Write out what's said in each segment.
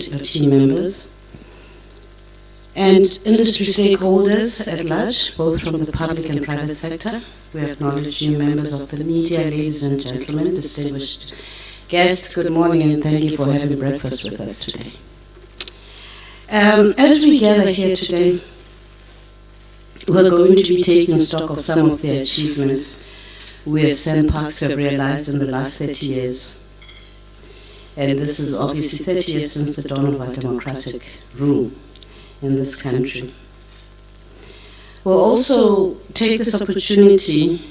your team members, and industry stakeholders at large, both from the public and private sector. We acknowledge you, members of the media, ladies and gentlemen, distinguished guests. Good morning and thank you for having breakfast with us today. As we gather here today, we're going to be taking stock of some of the achievements we as SANParks have realized in the last 30 years. And this is obviously 30 years since the dawn of our democratic rule in this country. We'll also take this opportunity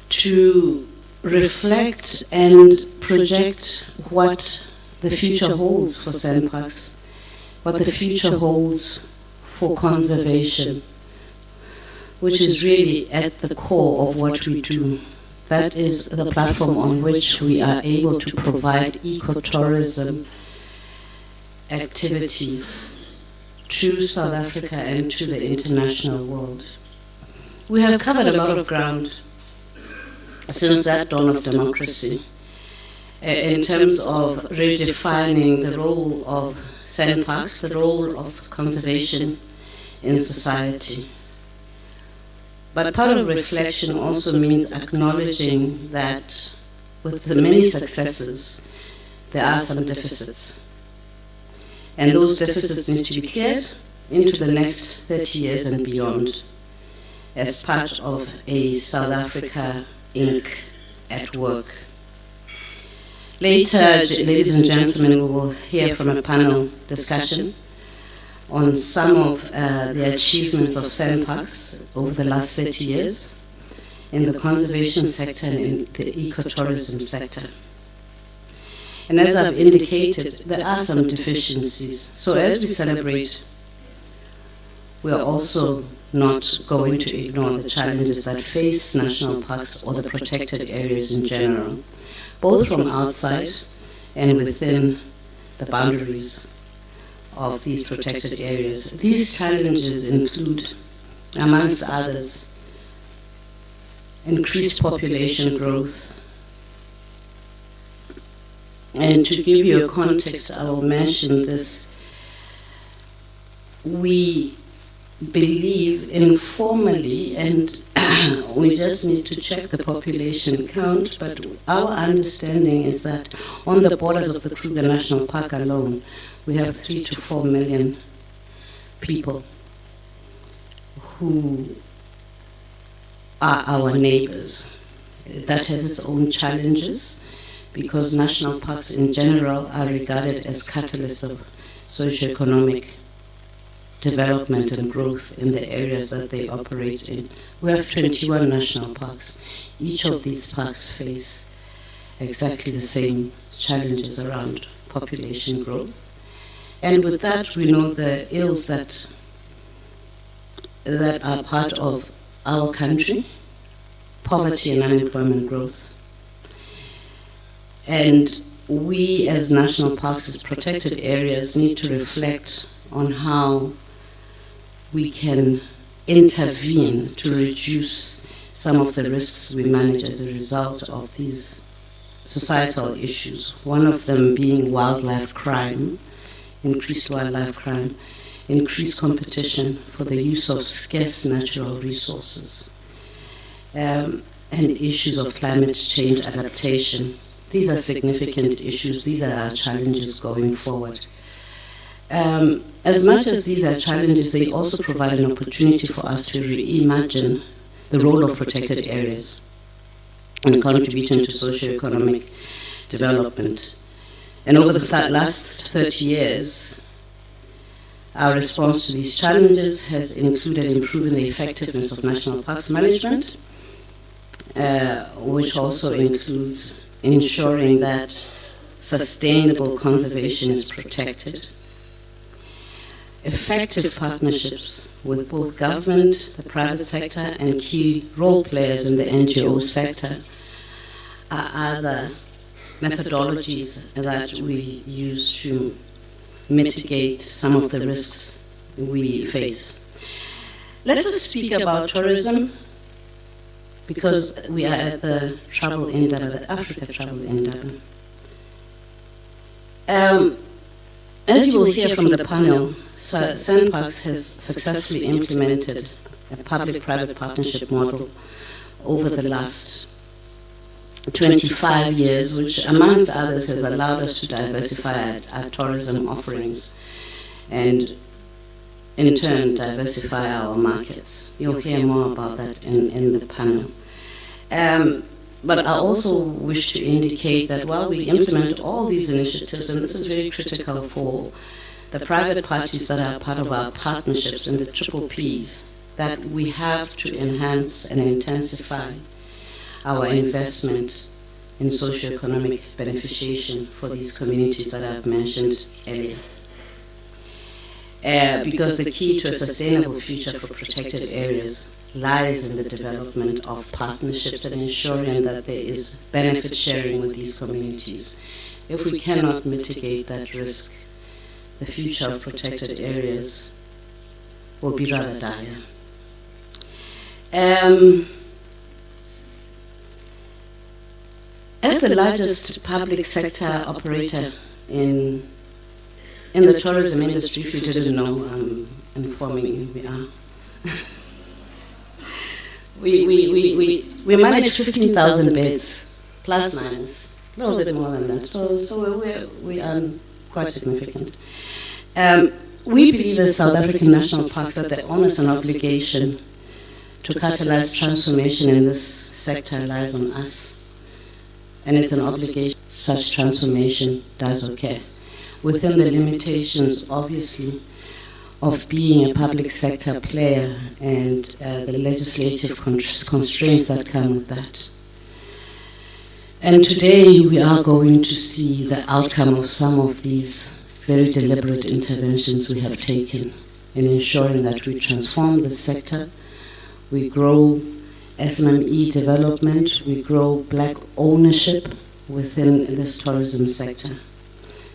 to reflect and project what the future holds for SANParks, what the future holds for conservation, which is really at the core of what we do. That is the platform on which we are able to provide ecotourism activities to South Africa and to the international world. We have covered a lot of ground since that dawn of democracy in terms of redefining the role of SANParks, the role of conservation in society. But part of reflection also means acknowledging that with the many successes, there are some deficits. And those deficits need to be cleared into the next 30 years and beyond as part of a South Africa Inc. at work. Later, ladies and gentlemen, we will hear from a panel discussion on some of the achievements of SANParks over the last 30 years in the conservation sector and in the ecotourism sector. And as I've indicated, there are some deficiencies. So as we celebrate, we are also not going to ignore the challenges that face national parks or the protected areas in general, both from outside and within the boundaries of these protected areas. These challenges include, amongst others, increased population growth. And to give you a context, I will mention this. We believe informally, and we just need to check the population count, but our understanding is that on the borders of the Kruger National Park alone, we have 3 to 4 million people who are our neighbors. That has its own challenges because national parks in general are regarded as catalysts of socioeconomic development and growth in the areas that they operate in. We have 21 national parks. Each of these parks face exactly the same challenges around population growth. And with that, we know the ills that are part of our country, poverty and unemployment growth. And we as national parks, as protected areas, need to reflect on how we can intervene to reduce some of the risks we manage as a result of these societal issues. One of them being wildlife crime, increased wildlife crime, increased competition for the use of scarce natural resources, and issues of climate change adaptation. These are significant issues. These are our challenges going forward. As much as these are challenges, they also provide an opportunity for us to reimagine the role of protected areas and contributing to socioeconomic development. And over the last 30 years, our response to these challenges has included improving the effectiveness of national parks management, which also includes ensuring that sustainable conservation is protected, effective partnerships with both government, the private sector, and key role players in the NGO sector are other methodologies that we use to mitigate some of the risks we face. Let us speak about tourism, because we are at the Travel Indaba, the Africa Travel Indaba. As you will hear from the panel, SANParks has successfully implemented a public-private partnership model over the last 25 years, which amongst others has allowed us to diversify our tourism offerings and in turn diversify our markets. You'll hear more about that in the panel. But I also wish to indicate that while we implement all these initiatives, and this is very critical for the private parties that are part of our partnerships and the triple Ps, that we have to enhance and intensify our investment in socio-economic beneficiation for these communities that I've mentioned earlier. Because the key to a sustainable future for protected areas lies in the development of partnerships and ensuring that there is benefit sharing with these communities. If we cannot mitigate that risk, the future of protected areas will be rather dire. As the largest public sector operator in the tourism industry, if you didn't know, I'm informing you, we are. we manage 15,000 beds, plus minus, a little bit more than that. So we are quite significant. We believe as South African national parks that the onus and obligation to catalyze transformation in this sector lies on us. And it's an obligation such transformation does occur, within the limitations, obviously, of being a public sector player and the legislative constraints that come with that. And today we are going to see the outcome of some of these very deliberate interventions we have taken in ensuring that we transform the sector, we grow SMME development, we grow black ownership within this tourism sector.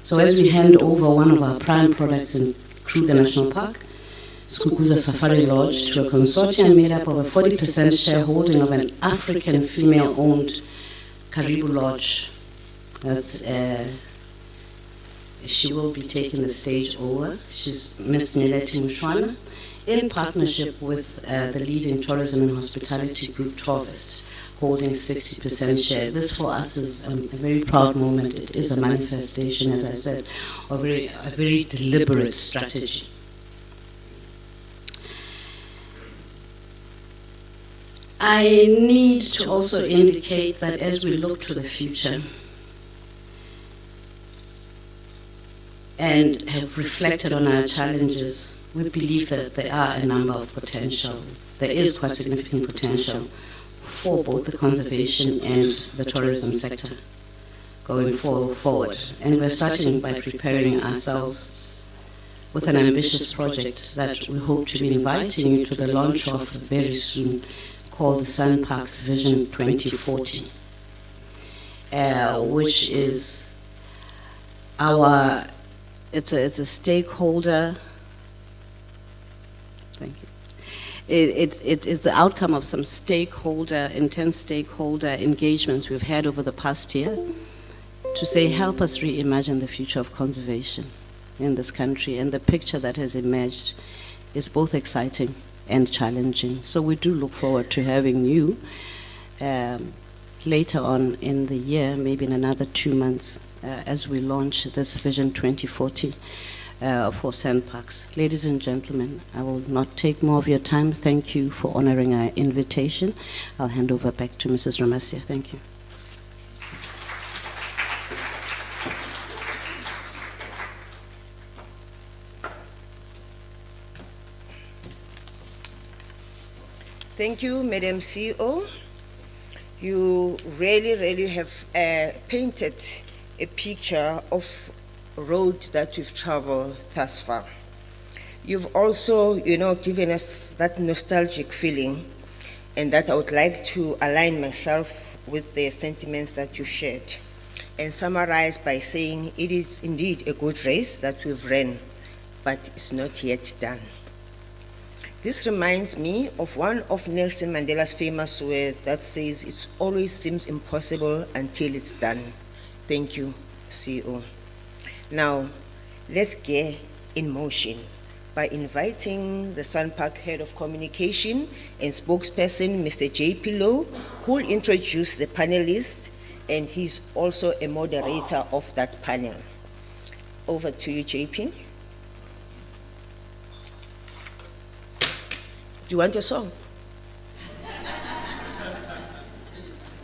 So as we hand over one of our prime products in Kruger National Park, Skukuza Safari Lodge, to a consortium made up of a 40% shareholding of an African female-owned Karibu Lodge. That's she will be taking the stage over. She's Miss Nileti Mushwana, in partnership with the leading tourism and hospitality group Torvest, holding 60% share. This for us is a very proud moment. It is a manifestation, as I said, of a very deliberate strategy. I need to also indicate that as we look to the future and have reflected on our challenges, we believe that there are a number of potential. There is quite significant potential for both the conservation and the tourism sector going forward. And we're starting by preparing ourselves with an ambitious project that we hope to be inviting you to the launch of very soon, called the SANParks Vision 2040, which is it's a stakeholder. Thank you. It is the outcome of some intense stakeholder engagements we've had over the past year to say, help us reimagine the future of conservation in this country. And the picture that has emerged is both exciting and challenging. So we do look forward to having you later on in the year, maybe in another 2 months, as we launch this Vision 2040 for SANParks. Ladies and gentlemen, I will not take more of your time. Thank you for honoring our invitation. I'll hand over back to Mrs. Ramasia. Thank you. Thank you, Madam CEO. You really have painted a picture of road that we've traveled thus far. You've also, given us that nostalgic feeling, and that I would like to align myself with the sentiments that you shared and summarize by saying it is indeed a good race that we've ran, but it's not yet done. This reminds me of one of Nelson Mandela's famous words that says, "It always seems impossible until it's done." Thank you, CEO. Now, let's get in motion by inviting the SANParks Head of Communication and Spokesperson, Mr. J.P. Lowe, who will introduce the panelists, and he's also a moderator of that panel. Over to you, JP. Do you want a song?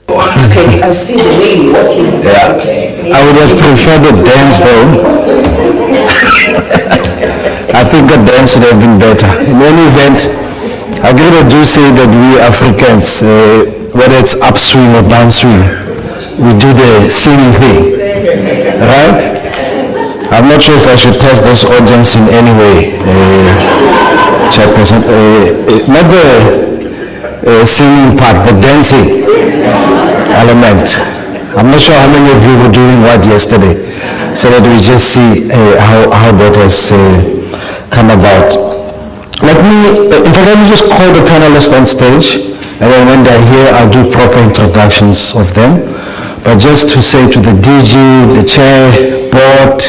Okay, I see the way you're walking. Yeah. Okay. I would have preferred a dance though. I think a dance would have been better. In any event, I really do say that we Africans, whether it's upstream or downstream, we do the same thing, right? I'm not sure if I should test this audience in any way, Chairperson. Not the singing part, the dancing element. I'm not sure how many of you were doing what yesterday, so that we just see how that has come about. In fact, let me just call the panelists on stage, and then when they're here, I'll do proper introductions of them. But just to say to the DG, the chair, board,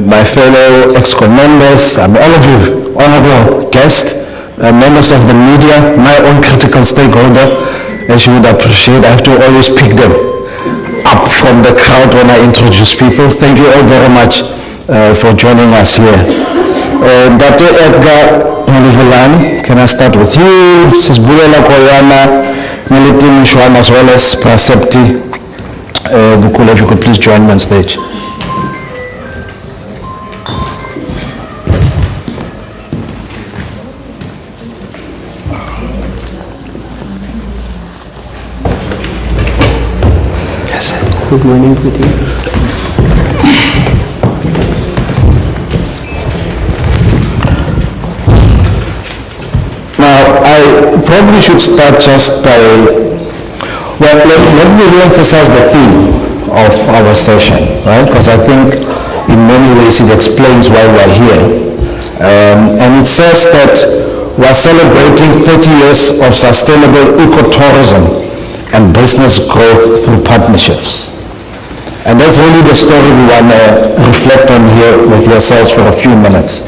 my fellow ExCo members, all of you, honorable guests, members of the media, my own critical stakeholder, as you would appreciate, I have to always pick them up from the crowd when I introduce people. Thank you all very much for joining us here. Dr. Edgar Nalivulani, can I start with you? Mrs. Bulela Koyana, Meliti Mishwan, as well as Prasepti Bukula, if you could please join me on stage. Good morning, good evening. Now, I probably should start just by, well, let me re-emphasize the theme of our session, right? Because I think in many ways it explains why we're here. And it says that we're celebrating 30 years of sustainable ecotourism and business growth through partnerships. And that's really the story we want to reflect on here with yourselves for a few minutes.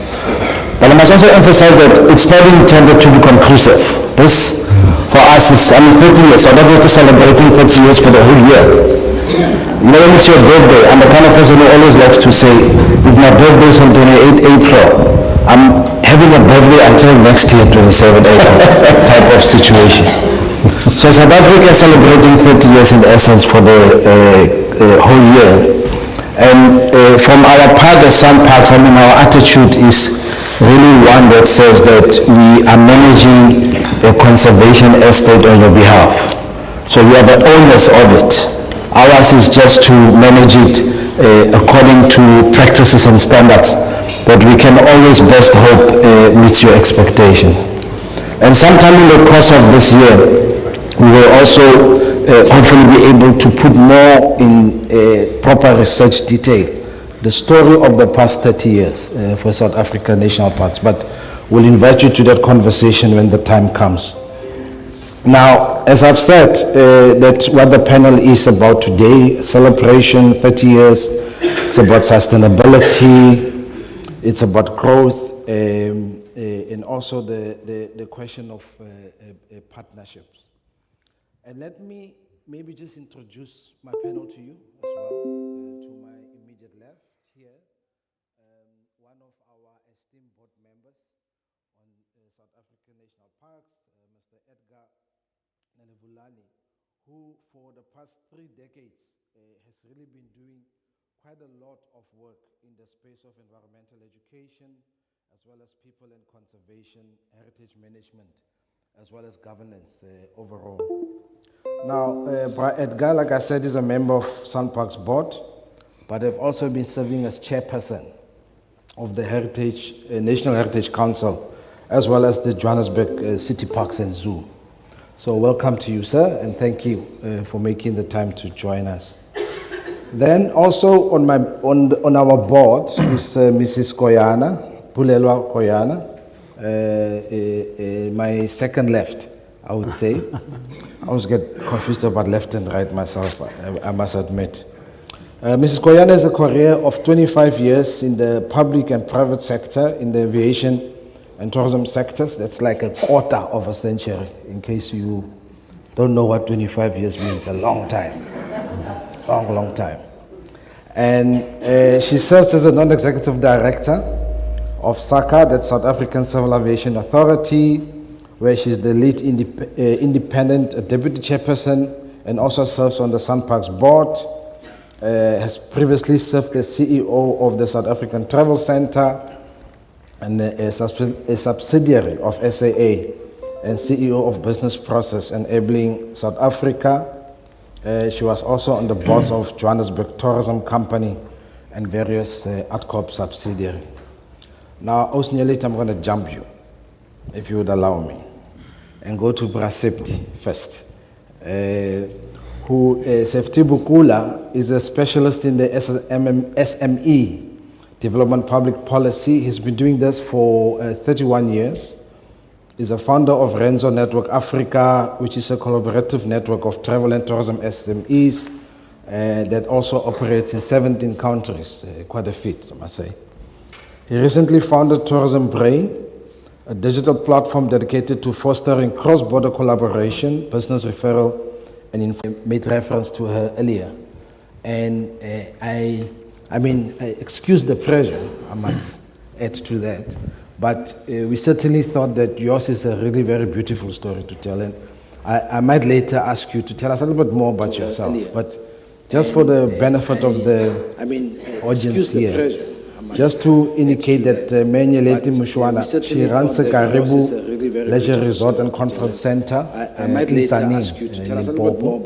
But I must also emphasize that it's not intended to be conclusive. This, for us, is 30 years. South Africa is celebrating 30 years for the whole year. You know, when it's your birthday, I'm the kind of person who always likes to say, if my birthday is on 28 April, I'm having a birthday until next year, 27 April, type of situation. So South Africa is celebrating 30 years in essence for the whole year. And from our part as SANParks, our attitude is really one that says that we are managing a conservation estate on your behalf. So we are the owners of it. Ours is just to manage it according to practices and standards that we can always best hope meets your expectation. And sometime in the course of this year, we will also hopefully be able to put more in proper research detail the story of the past 30 years for South African national parks. But we'll invite you to that conversation when the time comes. Now, as I've said, that's what the panel is about today, celebration, 30 years. It's about sustainability, it's about growth, and also the question of partnerships. And let me maybe just introduce my panel to you as well. To my immediate left here, one of our esteemed board members on South African National Parks, Mr. Edgar Nalivulani, who for the past 3 decades has really been doing quite a lot of work in the space of environmental education, as well as people and conservation, heritage management, as well as governance overall. Now, Edgar, like I said, is a member of SANParks board, but I've also been serving as chairperson of the National Heritage Council, as well as the Johannesburg City Parks and Zoo. So welcome to you, sir, and thank you for making the time to join us. Then also on our board is Mrs. Koyana, Bulelwa Koyana, my second left, I would say. I always get confused about left and right myself, I must admit. Mrs. Koyana has a career of 25 years in the public and private sector, in the aviation and tourism sectors. That's like a quarter of a century, in case you don't know what 25 years means. A long time. Long time. And she serves as a non-executive director of SACA, that's South African Civil Aviation Authority, where she's the lead independent deputy chairperson and also serves on the SANParks board. Has previously served as CEO of the South African Travel Center and a subsidiary of SAA and CEO of Business Process Enabling South Africa. She was also on the boards of Johannesburg Tourism Company and various AdCorp subsidiaries. Now, Osnelite, I'm going to jump you, if you would allow me, and go to Brasepti first. Sefti Bukula is a specialist in the SME, Development Public Policy. He's been doing this for 31 years. He's a founder of Renzo Network Africa, which is a collaborative network of travel and tourism SMEs that also operates in 17 countries, quite a feat, I must say. He recently founded Tourism Brain, a digital platform dedicated to fostering cross-border collaboration, business referral, and made reference to her earlier. And excuse the pressure, I must add to that. But we certainly thought that yours is a really very beautiful story to tell. And I might later ask you to tell us a little bit more about yourself. But just for the benefit of the audience here, just to indicate that Menye Leti Mushwana, she runs a Karibu Leisure Resort and Conference Center in Tzaneen, in Limpopo.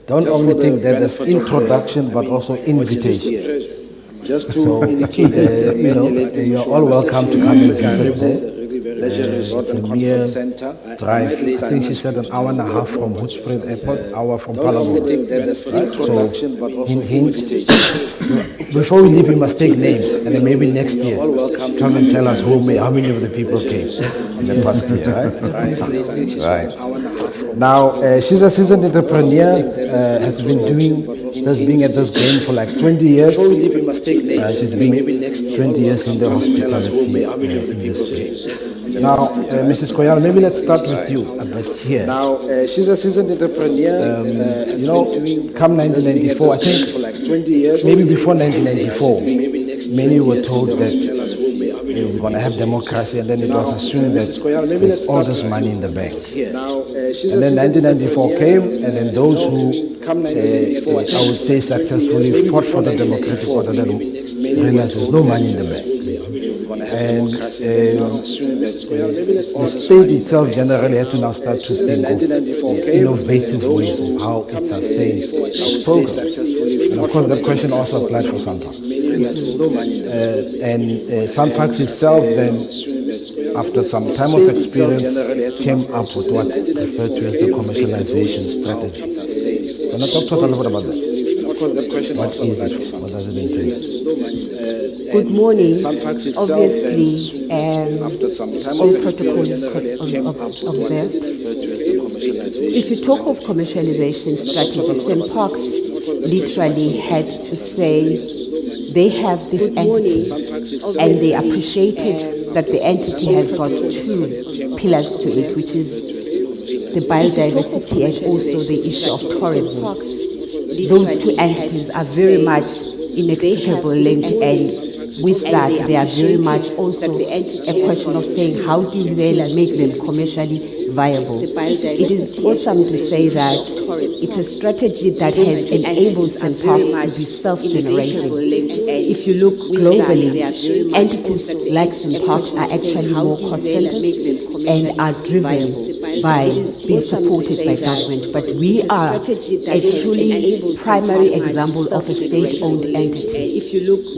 Don't only think that as introduction, but also invitation. Just to indicate that, you're all welcome to come and visit there. It's a mere drive. I think she said an hour and a half from Hoedspruit Airport, hour from Palamo. Before we leave, we must take names, and then maybe next year, come and tell us how many of the people came in the past year, right? Now, she's a seasoned entrepreneur, has been at this game for like 20 years. She's been 20 years in the hospitality industry. Now, Mrs. Koyana, maybe let's start with you a bit here. Now, she's a seasoned entrepreneur. Come 1994, I think, maybe before 1994, many were told that we're going to have democracy, and then it was assumed that there's all this money in the bank. And then 1994 came, and then those who, I would say, successfully fought for the democratic order, then realized there's no money in the bank. And the state itself generally had to now start to think of innovative ways of how it sustains its programs. And of course, that question also applied for SANParks. And SANParks itself then, after some time of experience, came up with what's referred to as the commercialization strategy. So now talk to us a little bit about that. What is it? What does it entail? Good morning. Obviously, all protocols observed. If you talk of commercialization strategy, SANParks literally had to say they have this entity, and they appreciated that the entity has got two pillars to it, which is the biodiversity and also the issue of tourism. Those two entities are very much inextricably linked, and with that, they are very much also a question of saying how do you really make them commercially viable. It is awesome to say that it's a strategy that has enabled SANParks to be self-generating. If you look globally, entities like SANParks are actually more cost-centered and are driven by being supported by government. But we are a truly primary example of a state-owned entity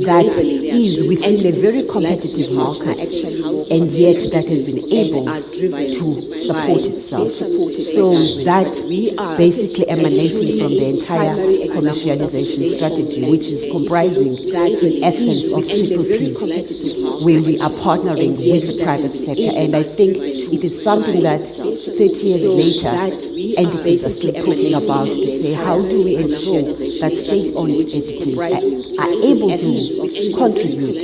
that is within a very competitive market, and yet that has been able to support support itself. So that basically emanating from the entire commercialization strategy, which is comprising in essence of triple Ps, where we are partnering with the private sector. And I think it is something that 30 years later, entities are still talking about to say, how do we ensure that state-owned entities are able to contribute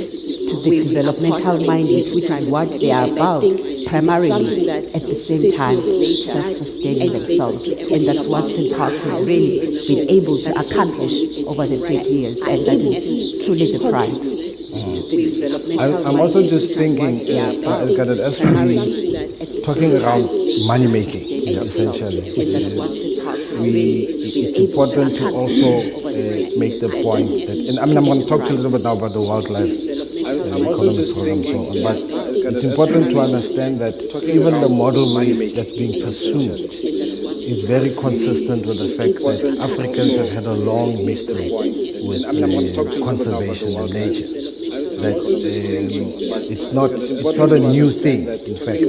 to the developmental mandate, which is what they are about, primarily at the same time self-sustaining themselves. And that's what SANParks has really been able to accomplish over the 30 years, and that is truly the pride. I'm also just thinking, Elkader, as we talking around money making, essentially. It's important to also make the point that, and I'm going to talk to you a little bit now about the wildlife economic program and so on, but it's important to understand that even the model that's being pursued is very consistent with the fact that Africans have had a long history with conservation and nature. That it's not a new thing, in fact,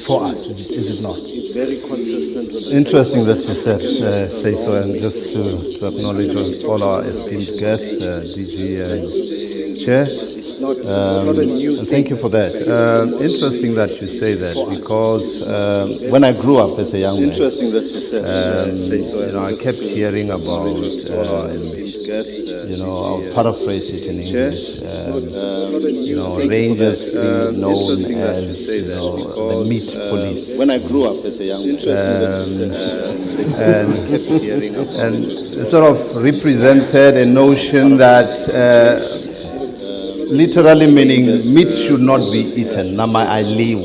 for us, is it not? It's very consistent with Interesting that you said say so, and just to acknowledge all our esteemed guests, DG and Chair. And thank you for that. Interesting that you say that, because when I grew up as a young man, I kept hearing about, I'll paraphrase it in English, rangers being known as, the meat police. When I grew up as a young man, and sort of represented a notion that literally meaning meat should not be eaten. Nama I live.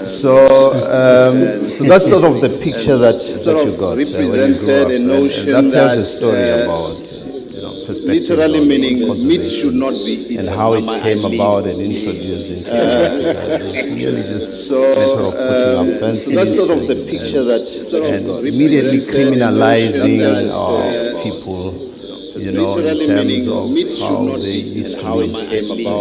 So that's sort of the picture that you got represented a notion and that tells a story about perspective. Literally meaning meat should not be eaten. And how it came about and introduced into really just a matter of putting up fences. That's sort of the picture that and immediately criminalizing our people. In terms of how they used to live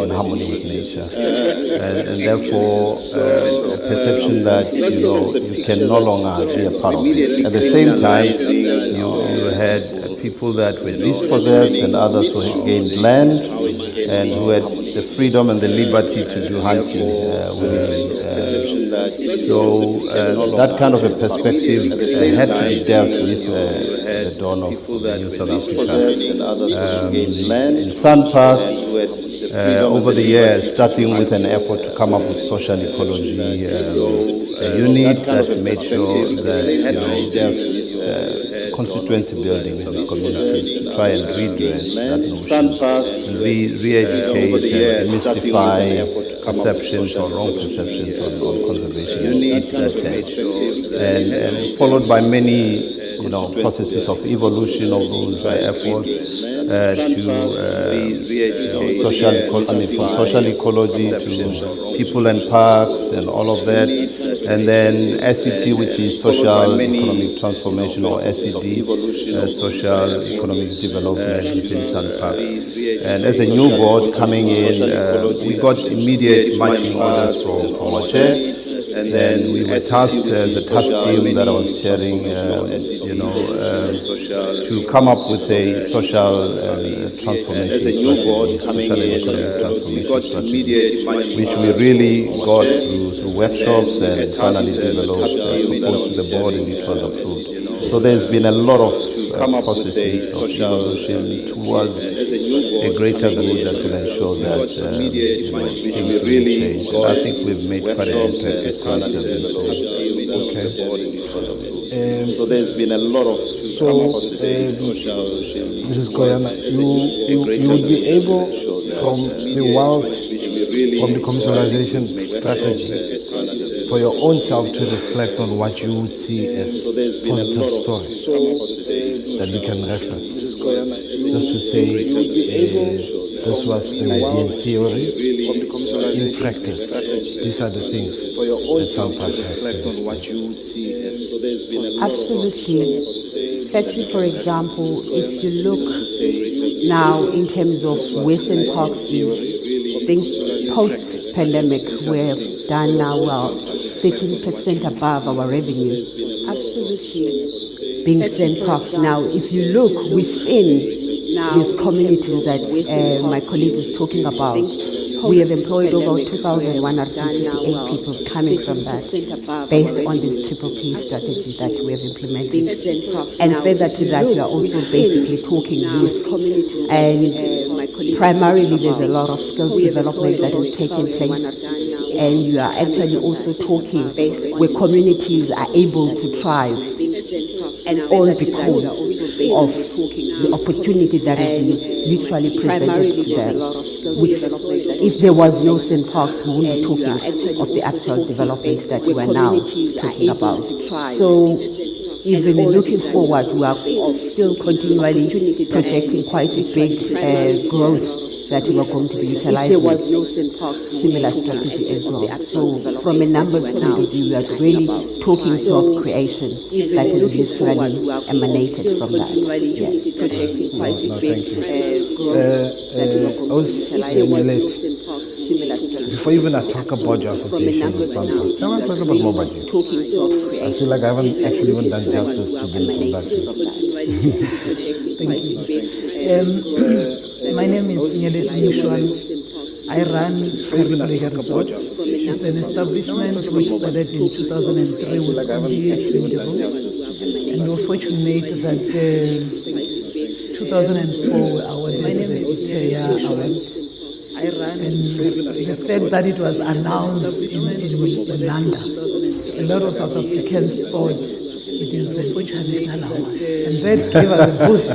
in harmony with nature. And therefore, a perception that, you can no longer be a part of it. At the same time, you had people that were dispossessed and others who had gained land and who had the freedom and the liberty to do hunting so that kind of a perspective had to be dealt with at the dawn of South Africa. In SANParks, over the years, starting with an effort to come up with social ecology, a unit that made sure that there's constituency building in the community to try and redress that notion, and re-educate and demystify perceptions or wrong perceptions on conservation and followed by many processes of evolution of those efforts from social ecology to people and parks and all of that, and then SET, which is social economic transformation, or SED, social economic development within SANParks. And as a new board coming in, we got immediate marching orders from our chair. And then we were tasked as a task team that I was chairing, to come up with a social transformation strategy, which we really got through workshops and finally developed, proposed to the board, and it was approved. So there's been a lot of processes of evolution towards a greater good that will ensure that things will change. And I think we've made quite an impact. So there's been a lot of Mrs. Koyana, you will be able from the commercialization strategy for your own self to reflect on what you would see as positive stories that we can reference. Just to say this was an idea in theory. In practice, these are the things that SANParks has to do. Absolutely. Firstly, for example, if you look now in terms of where SANParks is, I think post pandemic, we have done now 13% above our revenue. Absolutely. Being SANParks. Now, if you look within these communities that my colleague is talking about, we have employed over 2,158 people coming from that, based on this triple P strategy that we have implemented. And further to that, we are also basically talking youth. And primarily, there's a lot of skills development that is taking place. And you are actually also talking where communities are able to thrive, and all because of the opportunity that has been literally presented to them. Which, if there was no SANParks, we wouldn't be talking of the actual development that we are now talking about. So, even looking forward, we are still continually projecting quite a big growth that we are going to be utilizing similar strategy as well. So from a numbers point of view, we are really talking job creation that is literally emanated from that. Yes. Thank you. Before even I talk about your association with SANParks, can I talk about more budget? I feel like I haven't actually even done justice to the introduction. Thank you. My name is Nyelet Mishwan. I run Indaba. It's an establishment which started in 2003 with Indaba. And we're fortunate that 2004 our chair award. And the fact that it was announced in Nanda, a lot of South Africans thought it is a traditional award, and that gave us a boost.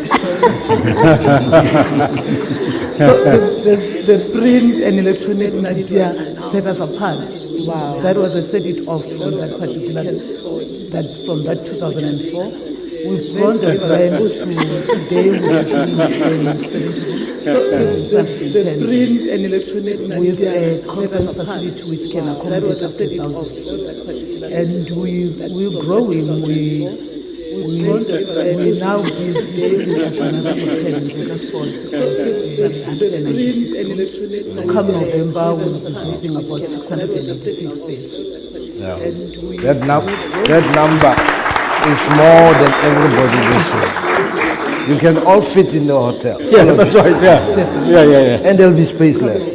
So the print and electronic media set us apart. Wow. That was a set it off from that particular, from that 2004. We've grown the brand to today the print and electronic with a conference facility which can accommodate up to 1,000. And we're growing. We now busy at another hotel in Singapore. So come November, we'll be visiting about 686 beds. Yeah. That number is more than everybody this year. You can all fit in the hotel. Yeah, that's right. Yeah. And there'll be space left.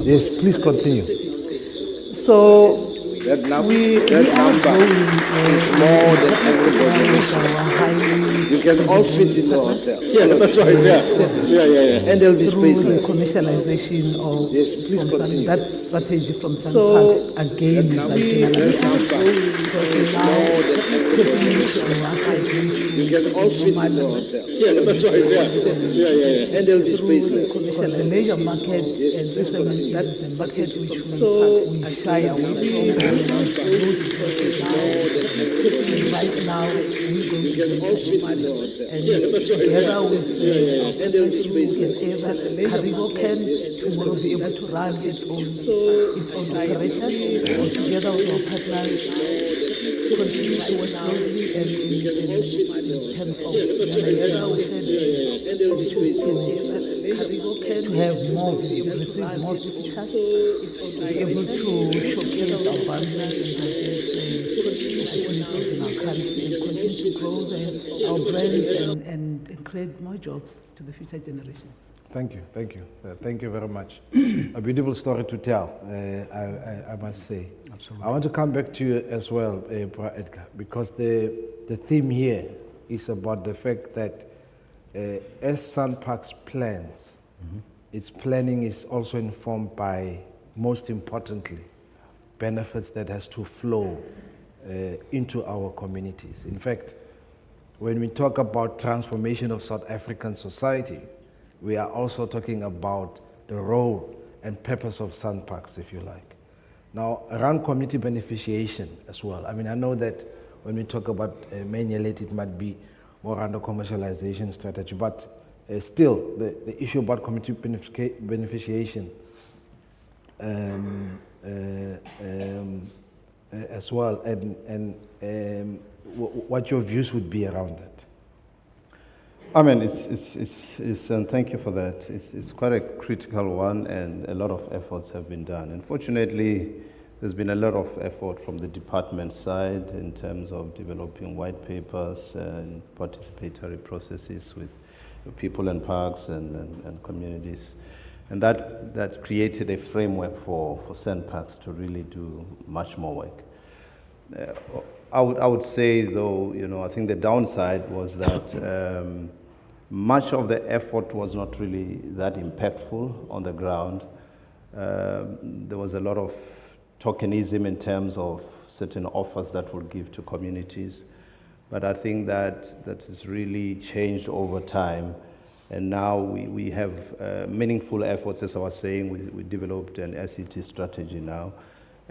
Yes, please continue. So that number is more than everybody. You can all fit in the hotel. Yeah, that's right. Yeah. And there'll be space left. left. Commercialization of that strategy from SANParks again is like you can all fit in the hotel. Yeah, that's right. Yeah. And there'll be space left. Because the major market and that's the market which we shy away from. Right now, we can all fit in the hotel. And together with Carrigo can tomorrow be able to run its own operation, or together with our partners, continue to work closely and in terms of to have more, receive more visitors, be able to showcase our partners and opportunities in our country, and continue to grow our brands and create more jobs to the future generation. Thank you. Thank you very much. A beautiful story to tell, I must say. Absolutely. I want to come back to you as well, Bra Edgar, because the theme here is about the fact that as SANParks plans, its planning is also informed by, most importantly, benefits that has to flow into our communities. In fact, when we talk about transformation of South African society, we are also talking about the role and purpose of SANParks, if you like. Now, around community beneficiation as well. I mean, I know that when we talk about Manuelate, it might be more under commercialization strategy, but still, the issue about community beneficiation as well, and what your views would be around that. I mean, and thank you for that. It's quite a critical one, and a lot of efforts have been done. Unfortunately, there's been a lot of effort from the department side in terms of developing white papers and participatory processes with people and parks and communities. And that created a framework for SANParks to really do much more work. I would say, though, I think the downside was that much of the effort was not really that impactful on the ground. There was a lot of tokenism in terms of certain offers that we'll give to communities. But I think that has really changed over time. And now we have meaningful efforts, as I was saying. We developed an SET strategy now.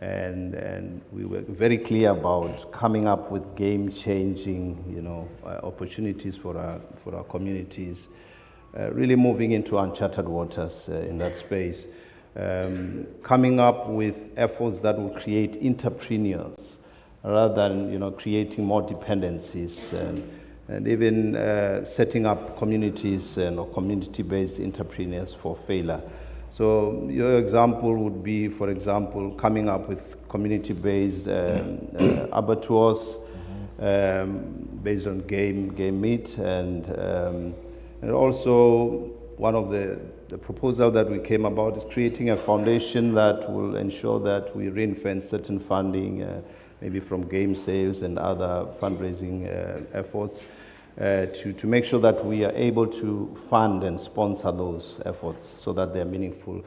And we were very clear about coming up with game-changing, opportunities for our communities, really moving into uncharted waters in that space, coming up with efforts that will create entrepreneurs rather than creating more dependencies, and even setting up communities or community-based entrepreneurs for failure. So your example would be, for example, coming up with community-based abattoirs based on game meat, and also one of the proposal that we came about is creating a foundation that will ensure that we ring-fence certain funding, maybe from game sales and other fundraising efforts, to make sure that we are able to fund and sponsor those efforts so that they're meaningful.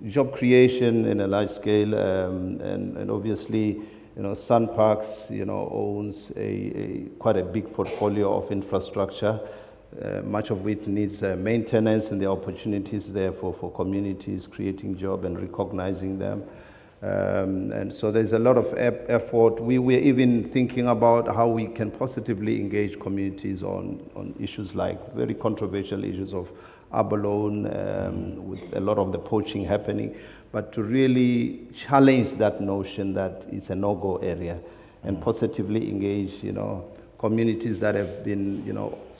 Job creation in a large scale, and obviously, SANParks, owns quite a big portfolio of infrastructure, much of which needs maintenance, and the opportunities there for communities, creating job and recognizing them. And so there's a lot of effort. We were even thinking about how we can positively engage communities on issues like very controversial issues of abalone, with a lot of the poaching happening, but to really challenge that notion that it's a no-go area and positively engage, communities that have been,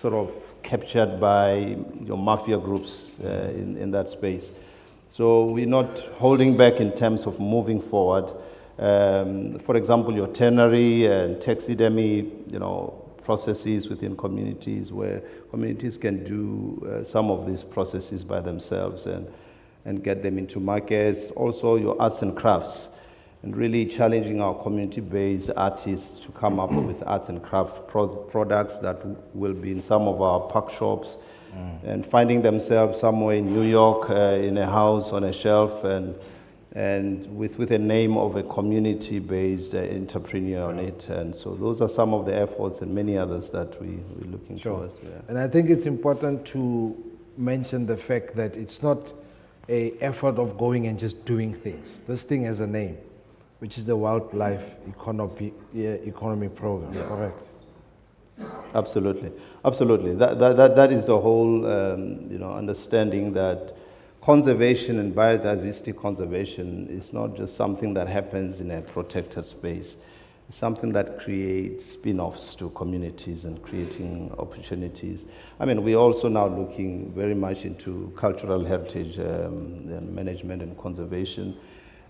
sort of captured by mafia groups in that space. So we're not holding back in terms of moving forward. For example, your tannery and taxidermy, processes within communities where communities can do some of these processes by themselves and get them into markets. Also your arts and crafts, and really challenging our community-based artists to come up with arts and craft products that will be in some of our park shops, and finding themselves somewhere in New York in a house on a shelf, and with a name of a community-based entrepreneur on it. And so those are some of the efforts and many others that we're looking towards. Yeah. And I think it's important to mention the fact that it's not an effort of going and just doing things. This thing has a name, which is the Wildlife Economy Program, correct? Absolutely. That is the whole, understanding that conservation and biodiversity conservation is not just something that happens in a protected space. It's something that creates spin-offs to communities and creating opportunities. I mean, we're also now looking very much into cultural heritage and management and conservation.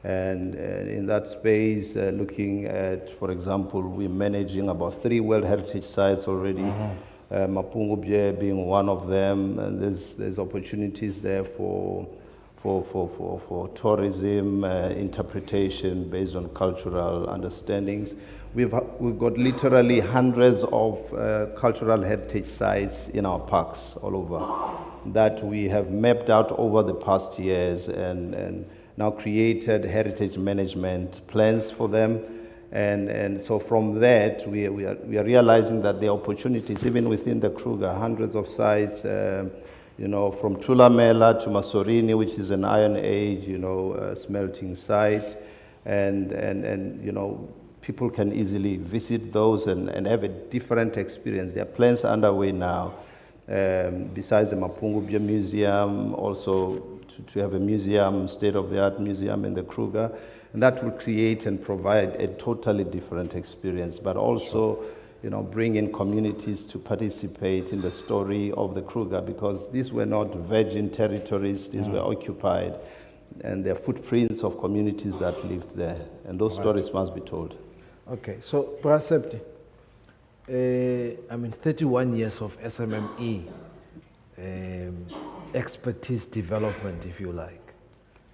And in that space, looking at, for example, we're managing about 3 World Heritage sites already, Mapungubye being one of them, and there's opportunities there for tourism, interpretation based on cultural understandings. We've got literally hundreds of cultural heritage sites in our parks all over that we have mapped out over the past years, and now created heritage management plans for them. And so from that, we are realizing that the opportunities, even within the Kruger, hundreds of sites, from Tulamela to Masorini, which is an Iron Age, smelting site, and people can easily visit those and have a different experience. There are plans underway now, besides the Mapungubye Museum, also to have a museum, state-of-the-art museum in the Kruger, and that will create and provide a totally different experience, but also bring in communities to participate in the story of the Kruger, because these were not virgin territories, these were occupied, and there are footprints of communities that lived there, and those stories must be told. Okay, so Prasepti, 31 years of SMME expertise development, if you like,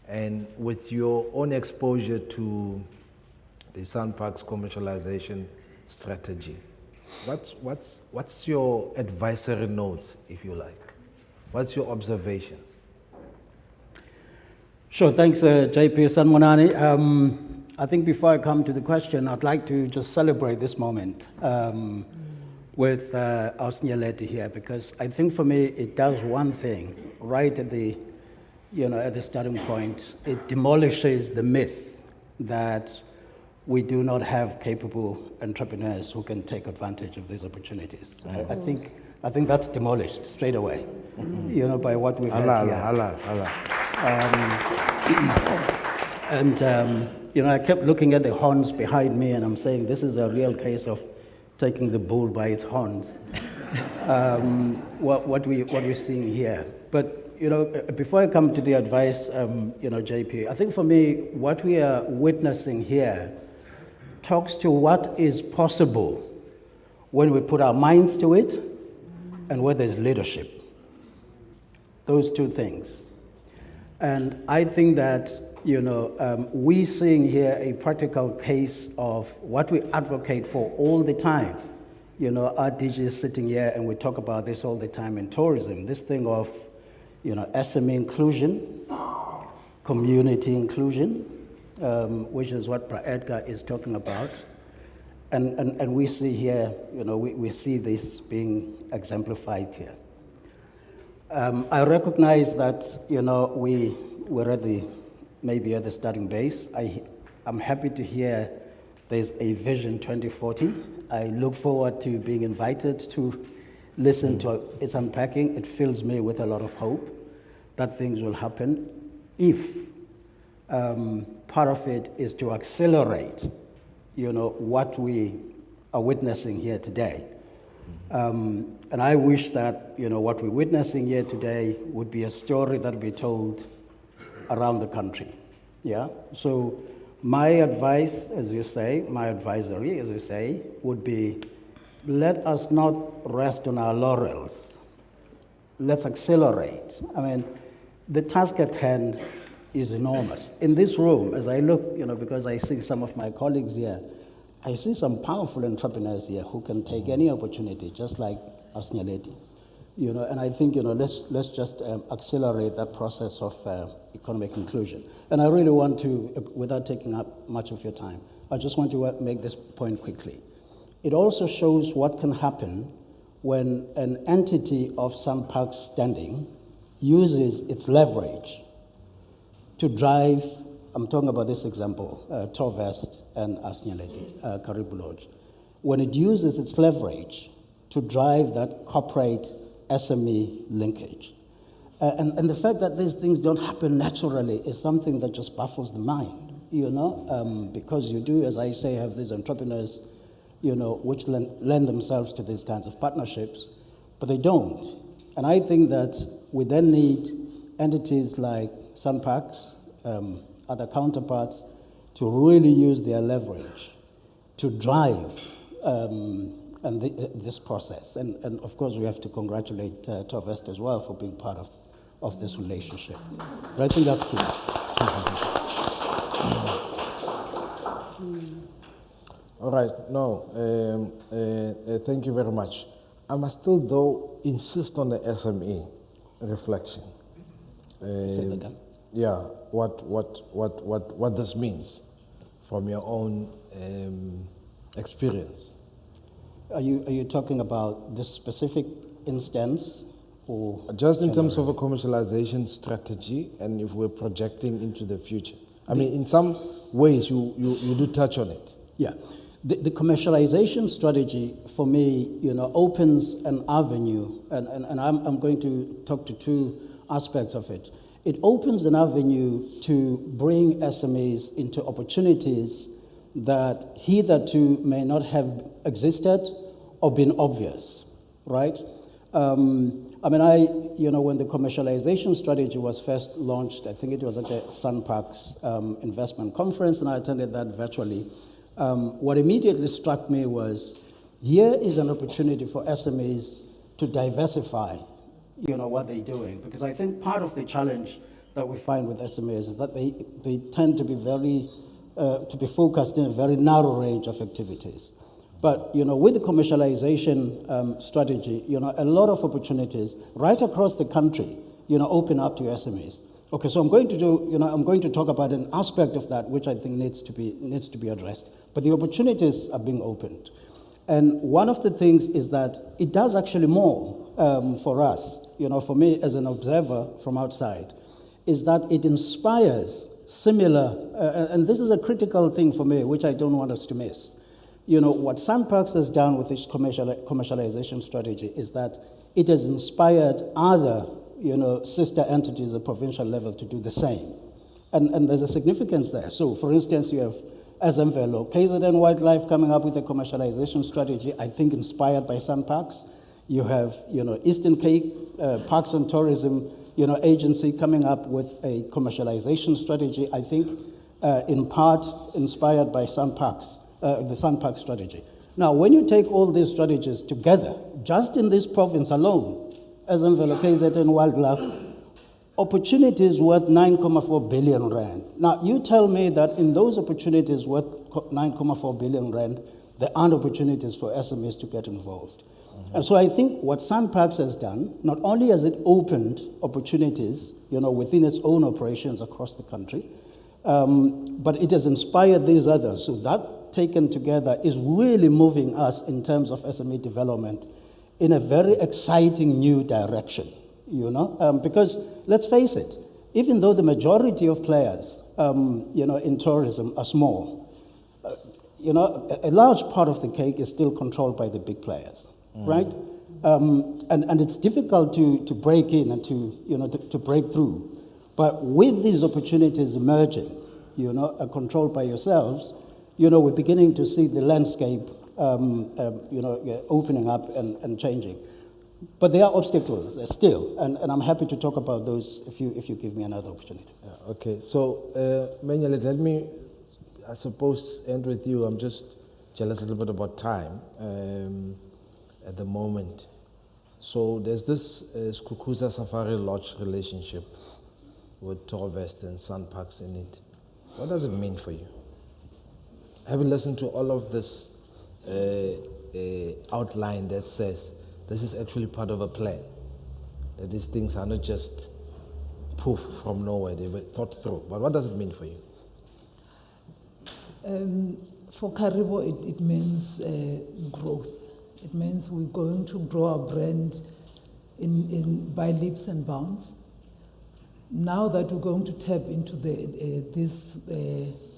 and with your own exposure to the SANParks commercialization strategy, what's your advisory notes, if you like? What's your observations? Sure, thanks, JP Sanmonani. I think before I come to the question, I'd like to just celebrate this moment with our Nyaleti here, because I think for me it does one thing right at the, at the starting point. It demolishes the myth that we do not have capable entrepreneurs who can take advantage of these opportunities. I think that's demolished straight away, by what we've had here. And I kept looking at the horns behind me, and I'm saying this is a real case of taking the bull by its horns. What we're seeing here. But before I come to the advice, JP, I think for me what we are witnessing here talks to what is possible when we put our minds to it and where there's leadership. Those two things. And I think that, we're seeing here a practical case of what we advocate for all the time. Our DG is sitting here and we talk about this all the time in tourism, this thing of, SME inclusion, community inclusion, which is what Edgar is talking about. And we see here, we see this being exemplified here. I recognize that, we're maybe at the starting base. I'm happy to hear there's a Vision 2040. I look forward to being invited to listen to its unpacking. It fills me with a lot of hope that things will happen if part of it is to accelerate, what we are witnessing here today. And I wish that, what we're witnessing here today would be a story that would be told around the country, yeah? So my advice, as you say, my advisory, as you say, would be, let us not rest on our laurels. Let's accelerate. I mean, the task at hand is enormous. In this room, as I look, because I see some of my colleagues here, I see some powerful entrepreneurs here who can take any opportunity, just like Asnyaleti. And I think, let's just accelerate that process of economic inclusion. And I really want to, without taking up much of your time, I just want to make this point quickly. It also shows what can happen when an entity of SANParks standing uses its leverage to drive, I'm talking about this example, Torvest and Asnyaleti, Karibu Lodge. When it uses its leverage to drive that corporate SME linkage. And the fact that these things don't happen naturally is something that just baffles the mind, because you do, as I say, have these entrepreneurs, which lend themselves to these kinds of partnerships, but they don't. And I think that we then need entities like SANParks, other counterparts, to really use their leverage to drive this process. And of course, we have to congratulate Torvest as well for being part of this relationship. But I think that's key. All right, no, thank you very much. I must still, though, insist on the SME reflection. Say that again. Yeah, what this means from your own experience. Are you talking about this specific instance, or just in terms of a commercialization strategy, and if we're projecting into the future? I mean, in some ways, you do touch on it. Yeah, the commercialization strategy for me, opens an avenue, and I'm going to talk to two aspects of it. It opens an avenue to bring SMEs into opportunities that hitherto may not have existed been obvious, right? When the commercialization strategy was first launched, I think it was at the SANParks investment conference, and I attended that virtually. What immediately struck me was, here is an opportunity for SMEs to diversify, what they're doing. Because I think part of the challenge that we find with SMEs is that they tend to be focused in a very narrow range of activities. But, with the commercialization strategy, a lot of opportunities right across the country, open up to SMEs. Okay, so I'm going to talk about an aspect of that which I think needs to be addressed. But the opportunities are being opened. And one of the things is that it does actually more for us, for me as an observer from outside, is that it inspires similar, and this is a critical thing for me, which I don't want us to miss. What SANParks has done with its commercialization strategy is that it has inspired other, sister entities at provincial level to do the same. And there's a significance there. So, for instance, you have SANParks, KZN Wildlife coming up with a commercialization strategy, I think inspired by SANParks. You have, Eastern Cape Parks and Tourism, agency coming up with a commercialization strategy, I think, in part inspired by SANParks. The SANParks strategy. Now, when you take all these strategies together, just in this province alone, as KZN Wildlife, opportunities worth 9.4 billion rand. Now, you tell me that in those opportunities worth 9.4 billion rand, there aren't opportunities for SMEs to get involved. Mm-hmm. And so I think what SANParks has done, not only has it opened opportunities, within its own operations across the country, but it has inspired these others. So that taken together is really moving us in terms of SME development in a very exciting new direction, because let's face it, even though the majority of players, in tourism are small, a large part of the cake is still controlled by the big players, right? And it's difficult to break in and to break through. But with these opportunities emerging, controlled by yourselves, we're beginning to see the landscape, opening up and changing. But there are obstacles still, and I'm happy to talk about those if you give me another opportunity. Yeah, okay, so Manuel, let me, I suppose, end with you. I'm just jealous a little bit about time at the moment. So there's this Skukuza Safari Lodge relationship with Torvest and SANParks in it. What does it mean for you? Having listened to all of this outline that says this is actually part of a plan, that these things are not just poof from nowhere, they were thought through. But what does it mean for you? For Karibo, it means growth. It means we're going to grow our brand by leaps and bounds. Now that we're going to tap into this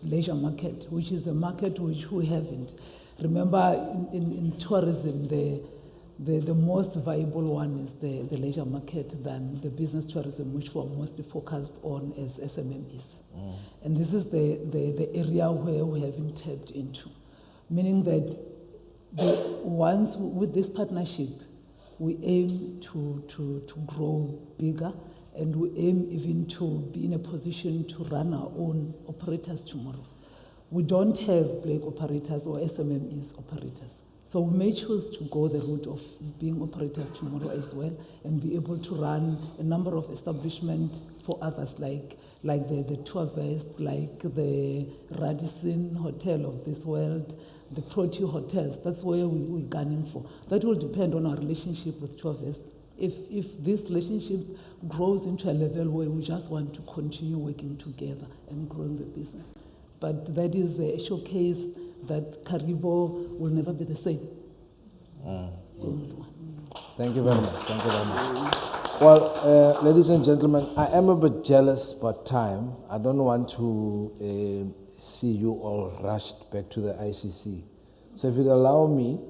leisure market, which is a market which we haven't. Remember, in tourism, the most viable one is the leisure market than the business tourism, which we're mostly focused on as SMMEs. And this is the area where we haven't tapped into, meaning that once with this partnership, we aim to grow bigger, and we aim even to be in a position to run our own operators tomorrow. We don't have black operators or SMMEs operators. So we may choose to go the route of being operators tomorrow as well and be able to run a number of establishments for others like the Torvest, like the Radisson Hotel of this world, the Protea hotels. That's where we're gunning for. That will depend on our relationship with Torvest. If this relationship grows into a level where we just want to continue working together and growing the business. But that is a showcase that Karibo will never be the same. Thank you very much. Thank you very much. Well, ladies and gentlemen, I am a bit jealous about time. I don't want to see you all rushed back to the ICC. So if you'd allow me,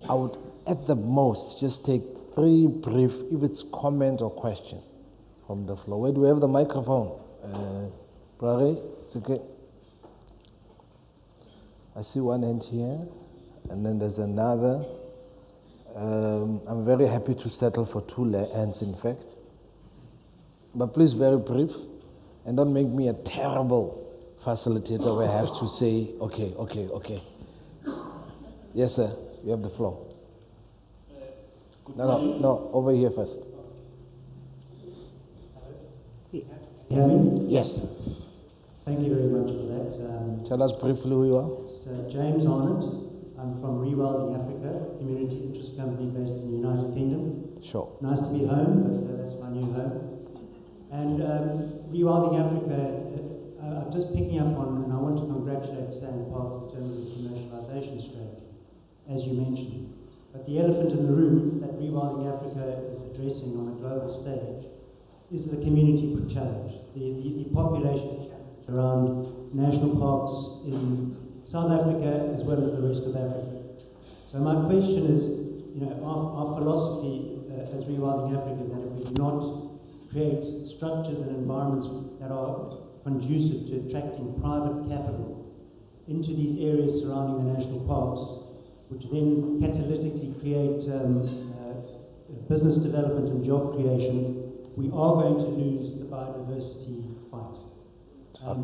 I would at the most just take 3 brief, if it's comment or question from the floor. Where do we have the microphone? Brare, it's okay. I see one hand here, and then there's another. I'm very happy to settle for 2 hands, in fact. But please, very brief, and don't make me a terrible facilitator where I have to say, okay. Yes, sir, you have the floor. No, over here first. Hear me? Yes. Thank you very much for that. Tell us briefly who you are. It's James Arnott. I'm from Rewilding Africa, community interest company based in the United Kingdom. Sure. Nice to be home, but that's my new home. And Rewilding Africa, I'm just picking up on, and I want to congratulate SANParks in terms of the commercialisation strategy, as you mentioned. But the elephant in the room that Rewilding Africa is addressing on a global stage is the community challenge, the population challenge around national parks in South Africa as well as the rest of Africa. So my question is, our philosophy as Rewilding Africa is that if we do not create structures and environments that are conducive to attracting private capital into these areas surrounding the national parks, which then catalytically create business development and job creation, we are going to lose the biodiversity fight,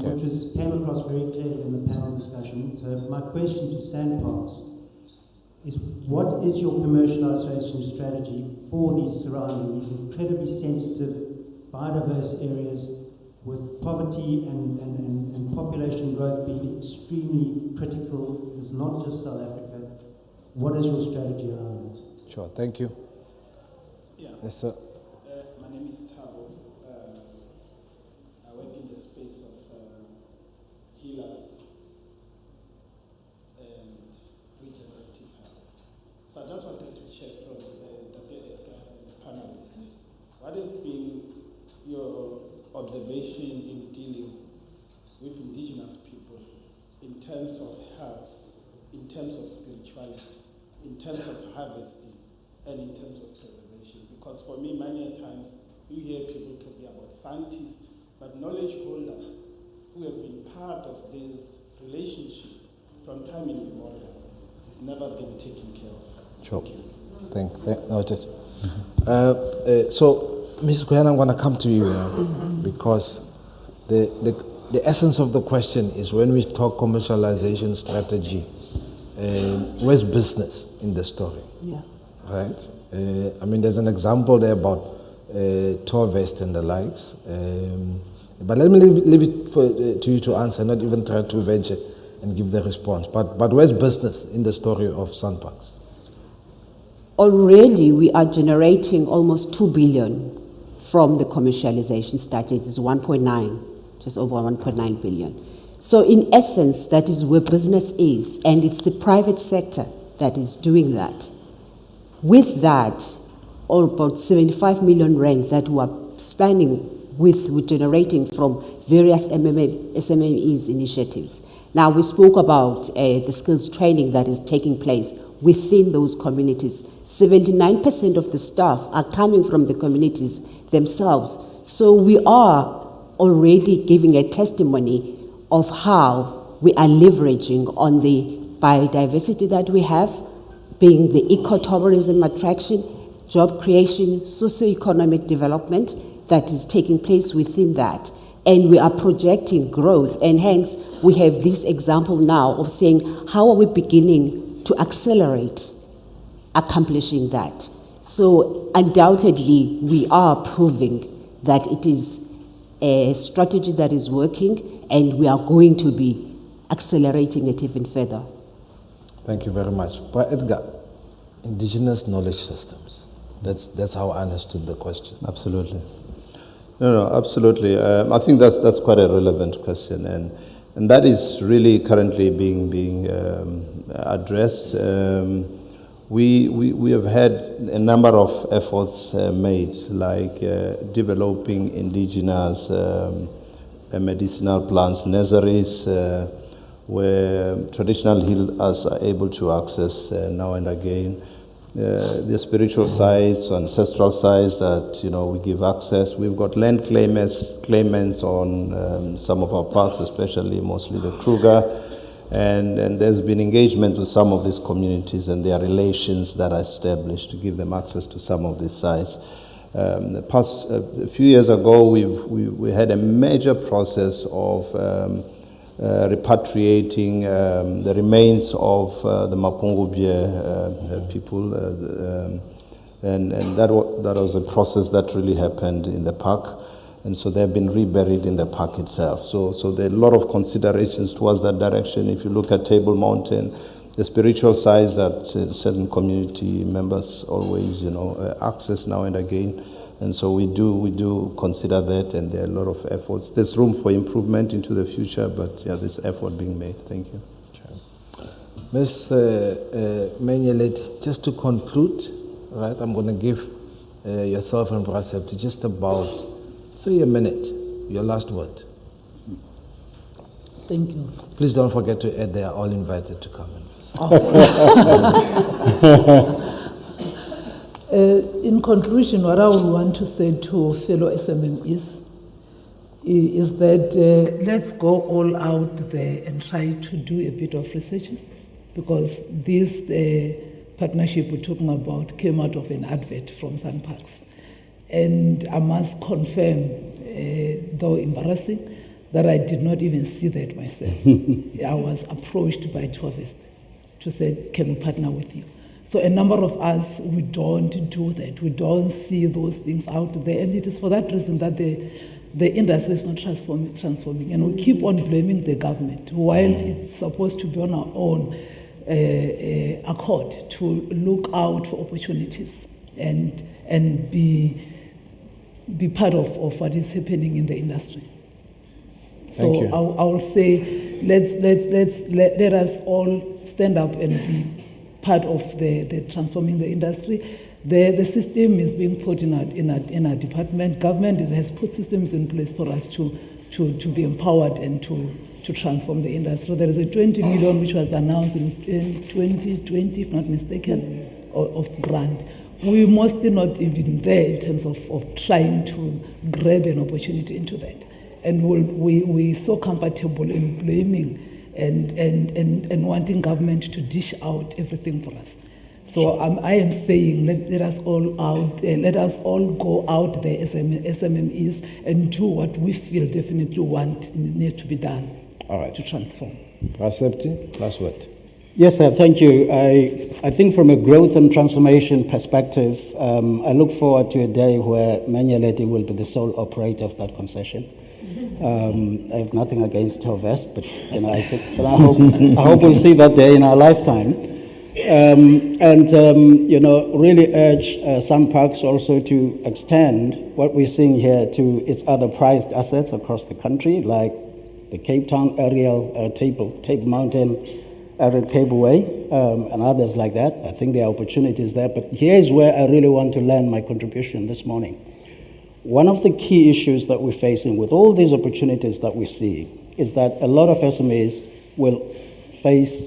which came across very clearly in the panel discussion. So my question to SANParks is, what is your commercialization strategy for these surrounding, these incredibly sensitive, biodiverse areas with poverty and population growth being extremely critical? It's not just South Africa. What is your strategy around that? Sure, thank you. Yeah. Yes, sir. My name is Tabo. I work in the space of healers and regenerative health. So I just wanted to check from the panelists, what has been your observation in dealing with indigenous people in terms of health, in terms of spirituality, in terms of harvesting, and in terms of preservation? Because for me, many times, you hear people talking about scientists, but knowledge holders who have been part of this relationship from time immemorial, it's never been taken care of. Sure. Thank you. Noted. So, Mrs. Kuyan, I'm going to come to you now, because the essence of the question is, when we talk commercialization strategy, where's business in the story? Yeah. Right? There's an example there about Torvest and the likes. But let me leave it to you to answer, not even try to venture and give the response. But where's business in the story of SANParks? Already we are generating almost 2 billion from the commercialization strategy. It's 1.9, just over 1.9 billion. So in essence, that is where business is, and it's the private sector that is doing that. With that, about 75 million rand that we are spending with generating from various SMEs initiatives. Now, we spoke about the skills training that is taking place within those communities. 79% of the staff are coming from the communities themselves. So we are already giving a testimony of how we are leveraging on the biodiversity that we have, being the ecotourism attraction, job creation, socio-economic development that is taking place within that. And we are projecting growth, and hence we have this example now of saying, how are we beginning to accelerate accomplishing that? So undoubtedly, we are proving that it is a strategy that is working, and we are going to be accelerating it even further. Thank you very much. But Edgar, indigenous knowledge systems. That's how I understood the question. Absolutely. No, absolutely. I think that's quite a relevant question, and that is really currently being addressed. We have had a number of efforts made, like developing indigenous medicinal plants nurseries, where traditional healers are able to access now and again. The spiritual sides, ancestral sides that we give access. We've got land claimants on some of our parks, especially mostly the Kruger. And there's been engagement with some of these communities, and there are relations that are established to give them access to some of these sites. A few years ago, we had a major process of repatriating the remains of the Mapungubwe people, and that was a process that really happened in the park. And so they've been reburied in the park itself. So there are a lot of considerations towards that direction. If you look at Table Mountain, the spiritual sites that certain community members always, access now and again. And so we do consider that, and there are a lot of efforts. There's room for improvement into the future, but yeah, there's effort being made. Thank you. Ms. Menyeleti, just to conclude, right, I'm going to give yourself and Brasepti just about, say, a minute, your last word. Thank you. Please don't forget to add they are all invited to come in. In conclusion, what I would want to say to fellow SMMEs is that let's go all out there and try to do a bit of researches, because this partnership we're talking about came out of an advert from SANParks. And I must confirm, though embarrassing, that I did not even see that myself. I was approached by Twavest to say, can we partner with you? So a number of us, we don't do that. We don't see those things out there. And it is for that reason that the industry is not transforming. And we keep on blaming the government, while it's supposed to be on our own accord to look out for opportunities and be part of what is happening in the industry. So I will say, let us all stand up and be part of the transforming the industry. The system is being put in our department. Government has put systems in place for us to be empowered and to transform the industry. There is a 20 million which was announced in 2020, if not mistaken, of grant. We mostly not even there in terms of trying to grab an opportunity into that. And we're so comfortable in blaming and wanting government to dish out everything for us. So I am saying let us all go out there as SMMEs and do what we feel definitely needs to be done. All right. To transform. Brasepti, last word. Yes, sir, thank you. I think from a growth and transformation perspective, I look forward to a day where Menyeleti will be the sole operator of that concession. I have nothing against Tovest, but I hope we'll see that day in our lifetime. Really urge SANParks also to extend what we're seeing here to its other prized assets across the country, like the Cape Town aerial Table Mountain aerial cableway, and others like that. I think there are opportunities there, but here's where I really want to land my contribution this morning. One of the key issues that we're facing with all these opportunities that we see is that a lot of SMEs will face,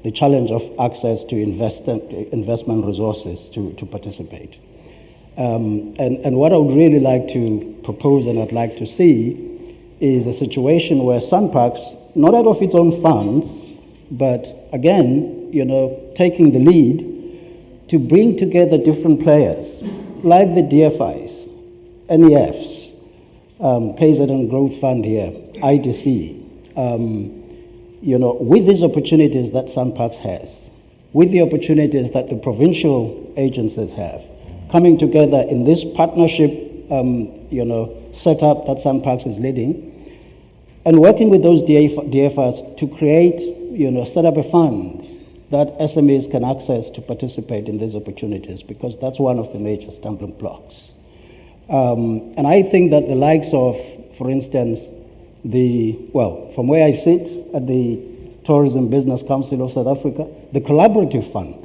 the challenge of access to investment resources to participate. And what I would really like to propose and I'd like to see is a situation where SANParks, not out of its own funds, but again, taking the lead to bring together different players like the DFIs, NEFs, KZN Growth Fund here, IDC, with these opportunities that SANParks has, with the opportunities that the provincial agencies have, coming together in this partnership, setup that SANParks is leading, and working with those DFIs to create, set up a fund that SMEs can access to participate in these opportunities, because that's one of the major stumbling blocks. And I think that the likes of, for instance, from where I sit at the Tourism Business Council of South Africa, the Collaborative Fund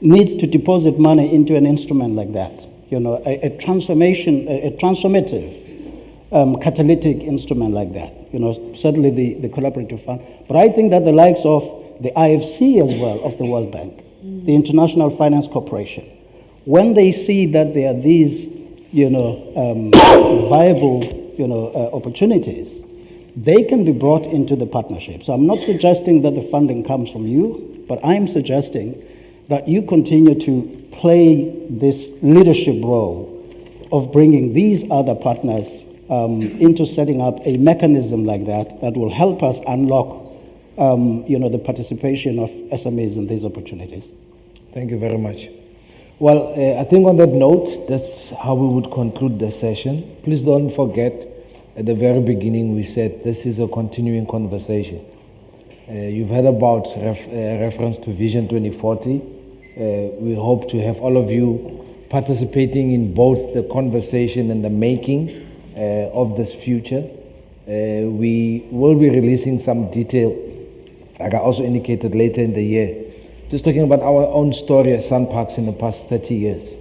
needs to deposit money into an instrument like that, a transformative catalytic instrument like that, certainly the Collaborative Fund. But I think that the likes of the IFC as well, of the World Bank, the International Finance Corporation, when they see that there are these, viable, opportunities, they can be brought into the partnership. So I'm not suggesting that the funding comes from you, but I'm suggesting that you continue to play this leadership role of bringing these other partners into setting up a mechanism like that that will help us unlock the participation of SMEs in these opportunities. Thank you very much. Well, I think on that note, that's how we would conclude the session. Please don't forget, at the very beginning we said this is a continuing conversation. You've heard about reference to Vision 2040. We hope to have all of you participating in both the conversation and the making of this future. We will be releasing some detail, like I also indicated, later in the year. Just talking about our own story at SANParks in the past 30 years.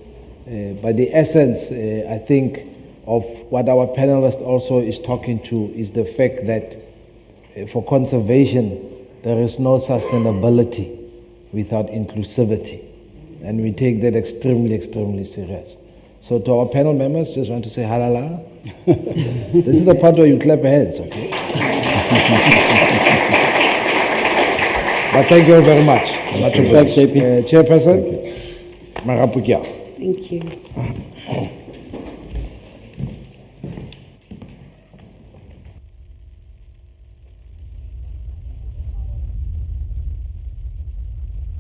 But the essence, I think, of what our panelist also is talking to is the fact that for conservation, there is no sustainability without inclusivity. And we take that extremely, extremely serious. So to our panel members, just want to say halala. This is the part where you clap your hands, okay? But thank you all very much. Much obliged. Chairperson, Marapukia. Thank you.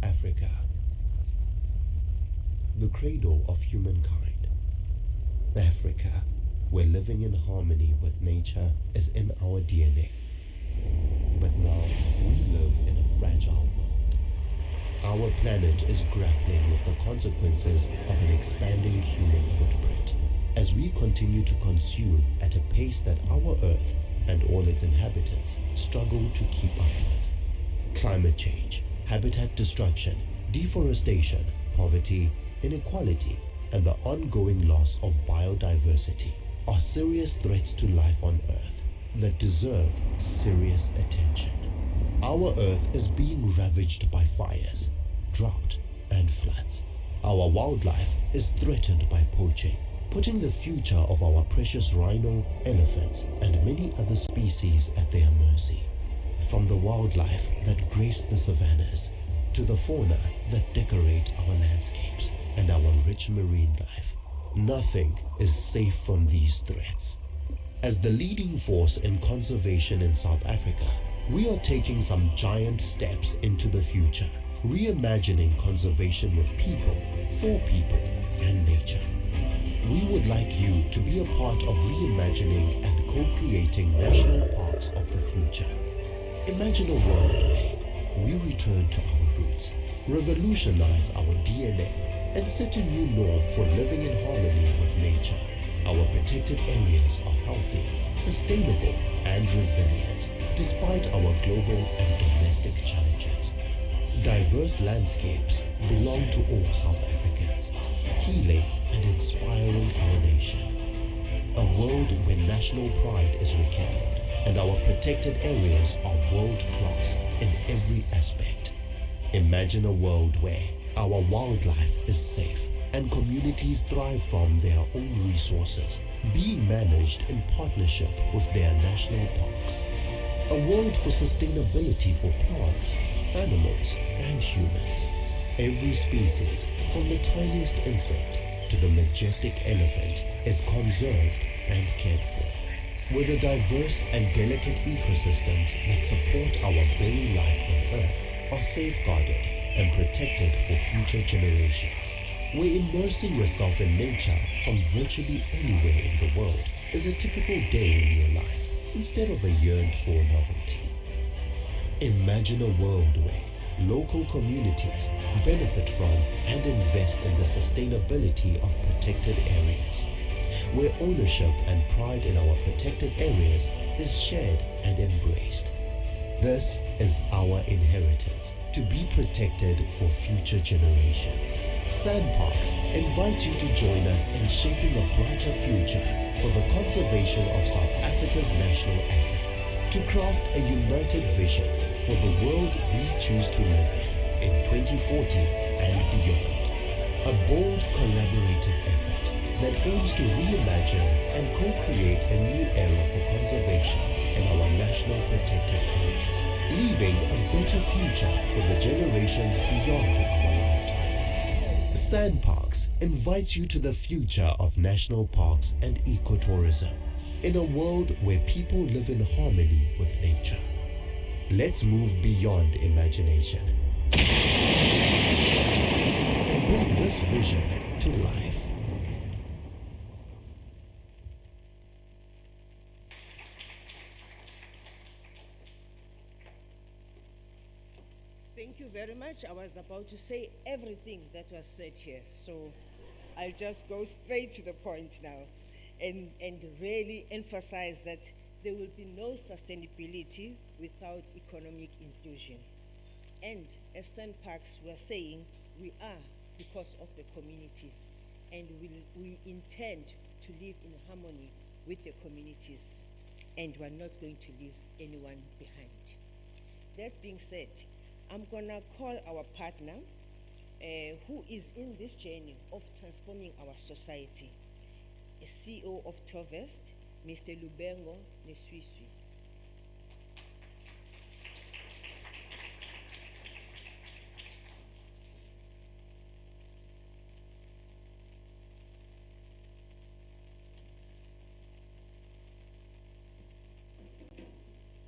Africa, the cradle of humankind. Africa, where living in harmony with nature is in our DNA. But now we live in a fragile world. Our planet is grappling with the consequences of an expanding human footprint as we continue to consume at a pace that our Earth and all its inhabitants struggle to keep up with. Climate change, habitat destruction, deforestation, poverty, inequality, and the ongoing loss of biodiversity are serious threats to life on Earth that deserve serious attention. Our Earth is being ravaged by fires, drought, and floods. Our wildlife is threatened by poaching, putting the future of our precious rhino, elephants, and many other species at their mercy. From the wildlife that grace the savannas, to the fauna that decorate our landscapes and our rich marine life, nothing is safe from these threats. As the leading force in conservation in South Africa, we are taking some giant steps into the future, reimagining conservation with people, for people, and nature. We would like you to be a part of reimagining and co-creating national parks of the future. Imagine a world where we return to our roots, revolutionize our DNA, and set a new norm for living in harmony with nature. Our protected areas are healthy, sustainable, and resilient, despite our global and domestic challenges. Diverse landscapes belong to all South Africans, healing and inspiring our nation. A world where national pride is rekindled and our protected areas are world-class in every aspect. Imagine a world where our wildlife is safe and communities thrive from their own resources, being managed in partnership with their national parks. A world for sustainability for plants, animals, and humans. Every species, from the tiniest insect to the majestic elephant, is conserved and cared for. With the diverse and delicate ecosystems that support our very life on Earth are safeguarded and protected for future generations. Where immersing yourself in nature from virtually anywhere in the world is a typical day in your life instead of a yearned-for novelty. Imagine a world where local communities benefit from and invest in the sustainability of protected areas, where ownership and pride in our protected areas is shared and embraced. This is our inheritance, to be protected for future generations. SANParks invites you to join us in shaping a brighter future for the conservation of South Africa's national assets, to craft a united vision for the world we choose to live in 2040 and beyond. A bold collaborative effort that aims to reimagine and co-create a new era for conservation in our national protected areas, leaving a better future for the generations beyond our lifetime. SANParks invites you to the future of national parks and ecotourism in a world where people live in harmony with nature. Let's move beyond imagination and bring this vision to life. Thank you very much. I was about to say everything that was said here, so I'll just go straight to the point now and really emphasize that there will be no sustainability without economic inclusion. And as SANParks, we're saying we are because of the communities, and we intend to live in harmony with the communities, and we're not going to leave anyone behind. That being said, I'm gonna call our partner who is in this journey of transforming our society, a CEO of Tovest, Mr. Lubengo Neswiswi.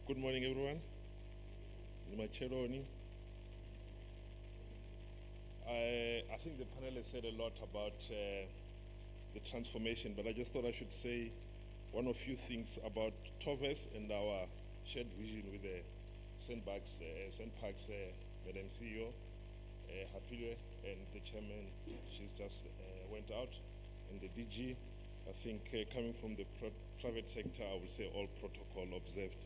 Good morning, everyone. I think the panel has said a lot about the transformation, but I just thought I should say one or few things about Tovest and our shared vision with the SANParks, Madam CEO, Hapilwe, and the chairman. She's just went out, and the DG. I think coming from the private sector, I would say all protocol observed.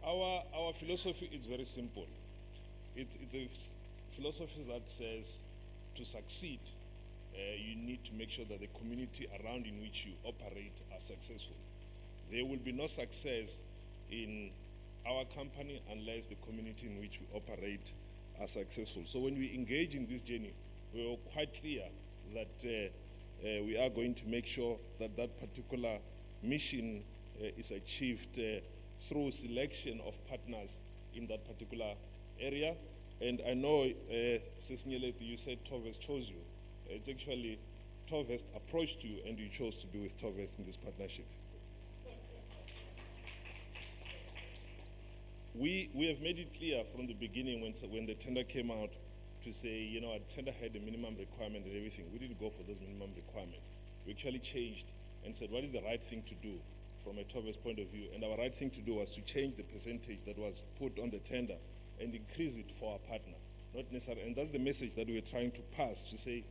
Our philosophy is very simple. It's a philosophy that says to succeed, you need to make sure that the community around in which you operate are successful. There will be no success in our company unless the community in which we operate are successful. So when we engage in this journey, we are quite clear that we are going to make sure that that particular mission is achieved through selection of partners in that particular area. And I know, Sesnyeleti, you said Tovest chose you. It's actually Tovest approached you and you chose to be with Tovest in this partnership. We have made it clear from the beginning when the tender came out to say, you know, a tender had a minimum requirement and everything. We didn't go for those minimum requirements. We actually changed and said, what is the right thing to do from a Tovest point of view? And our right thing to do was to change the percentage that was put on the tender and increase it for our partner, not necessarily. And that's the message that we're trying to pass, to say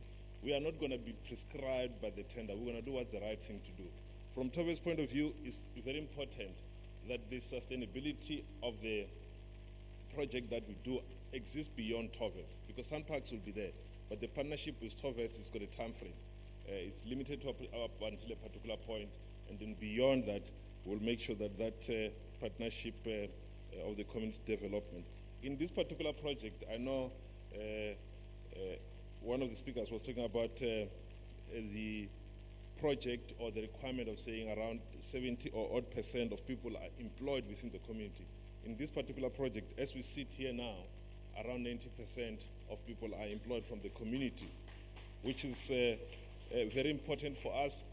we are not going to be prescribed by the tender. We're going to do what's the right thing to do. From Tovest's point of view, it's very important that the sustainability of the project that we do exists beyond Tovest, because SANParks will be there, but the partnership with Tovest has got a time frame. It's limited to up until a particular point, and then beyond that, we'll make sure that that partnership of the community development. In this particular project, I know one of the speakers was talking about the project or the requirement of saying around 70 or odd % of people are employed within the community. In this particular project, as we sit here now, around 90% of people are employed from the community, which is very important for us.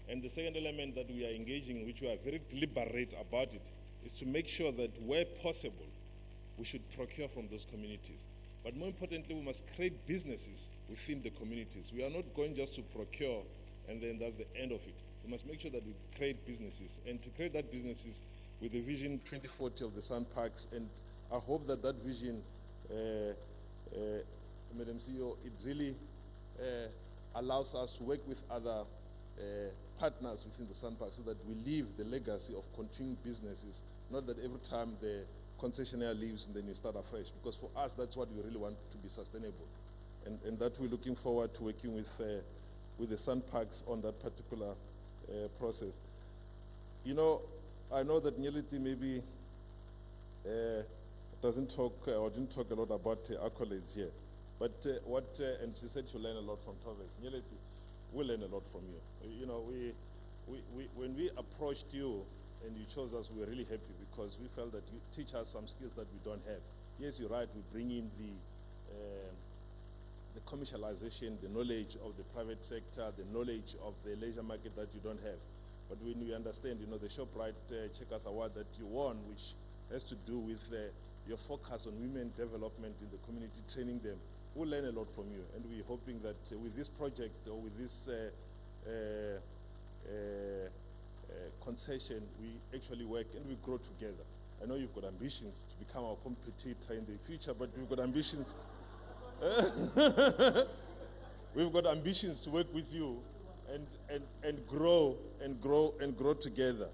And the second element that we are engaging, which we are very deliberate about it, is to make sure that where possible, we should procure from those communities. But more importantly, we must create businesses within the communities. We are not going just to procure and then that's the end of it. We must make sure that we create businesses, and to create that businesses with the vision 2040 of the SANParks. And I hope that that vision, Madam CEO, it really allows us to work with other partners within the SANParks so that we leave the legacy of continuing businesses, not that every time the concessionaire leaves and then you start afresh, because for us that's what we really want to be sustainable, and that we're looking forward to working with the SANParks on that particular process. You know, I know that Nyeliti maybe doesn't talk or didn't talk a lot about accolades here, but and she said she'll learn a lot from Tovest. Nyeliti, we'll learn a lot from you. You know, when we approached you and you chose us, we were really happy because we felt that you teach us some skills that we don't have. Yes, you're right, we bring in the commercialization, the knowledge of the private sector, the knowledge of the leisure market that you don't have. But when we understand, the ShopRite Checkers Award that you won, which has to do with your focus on women development in the community, training them, we'll learn a lot from you. And we're hoping that with this project or with this concession, we actually work and we grow together. I know you've got ambitions to become our competitor in the future, but we've got ambitions. We've got ambitions to work with you and grow together.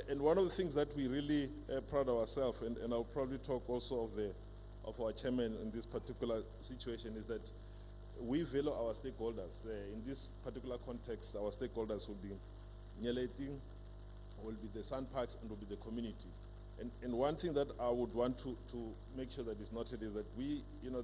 And one of the things that we really proud of ourselves, and I'll probably talk also of our chairman in this particular situation, is that we value our stakeholders. In this particular context, our stakeholders will be Nyeleti, will be the SANParks, and will be the community. And one thing that I would want to make sure that is noted is that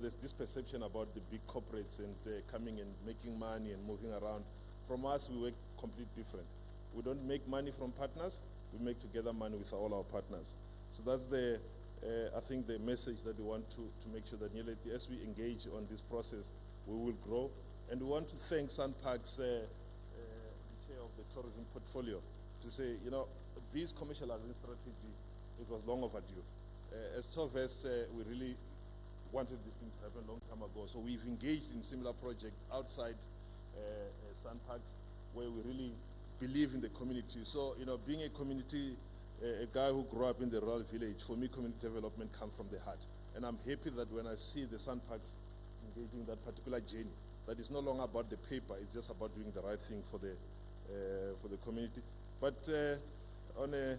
there's this perception about the big corporates and coming and making money and moving around. From us, we work completely different. We don't make money from partners, we make together money with all our partners. So that's I think the message that we want to make sure that as we engage on this process, we will grow. And we want to thank SANParks, the chair of the tourism portfolio, to say, this commercializing strategy, it was long overdue. As Toves, we really wanted this thing to happen a long time ago. So we've engaged in similar projects outside SANParks, where we really believe in the community. So, being a community, a guy who grew up in the rural village, for me, community development comes from the heart. And I'm happy that when I see the SANParks engaging that particular journey, that it's no longer about the paper, it's just about doing the right thing for the community. But on a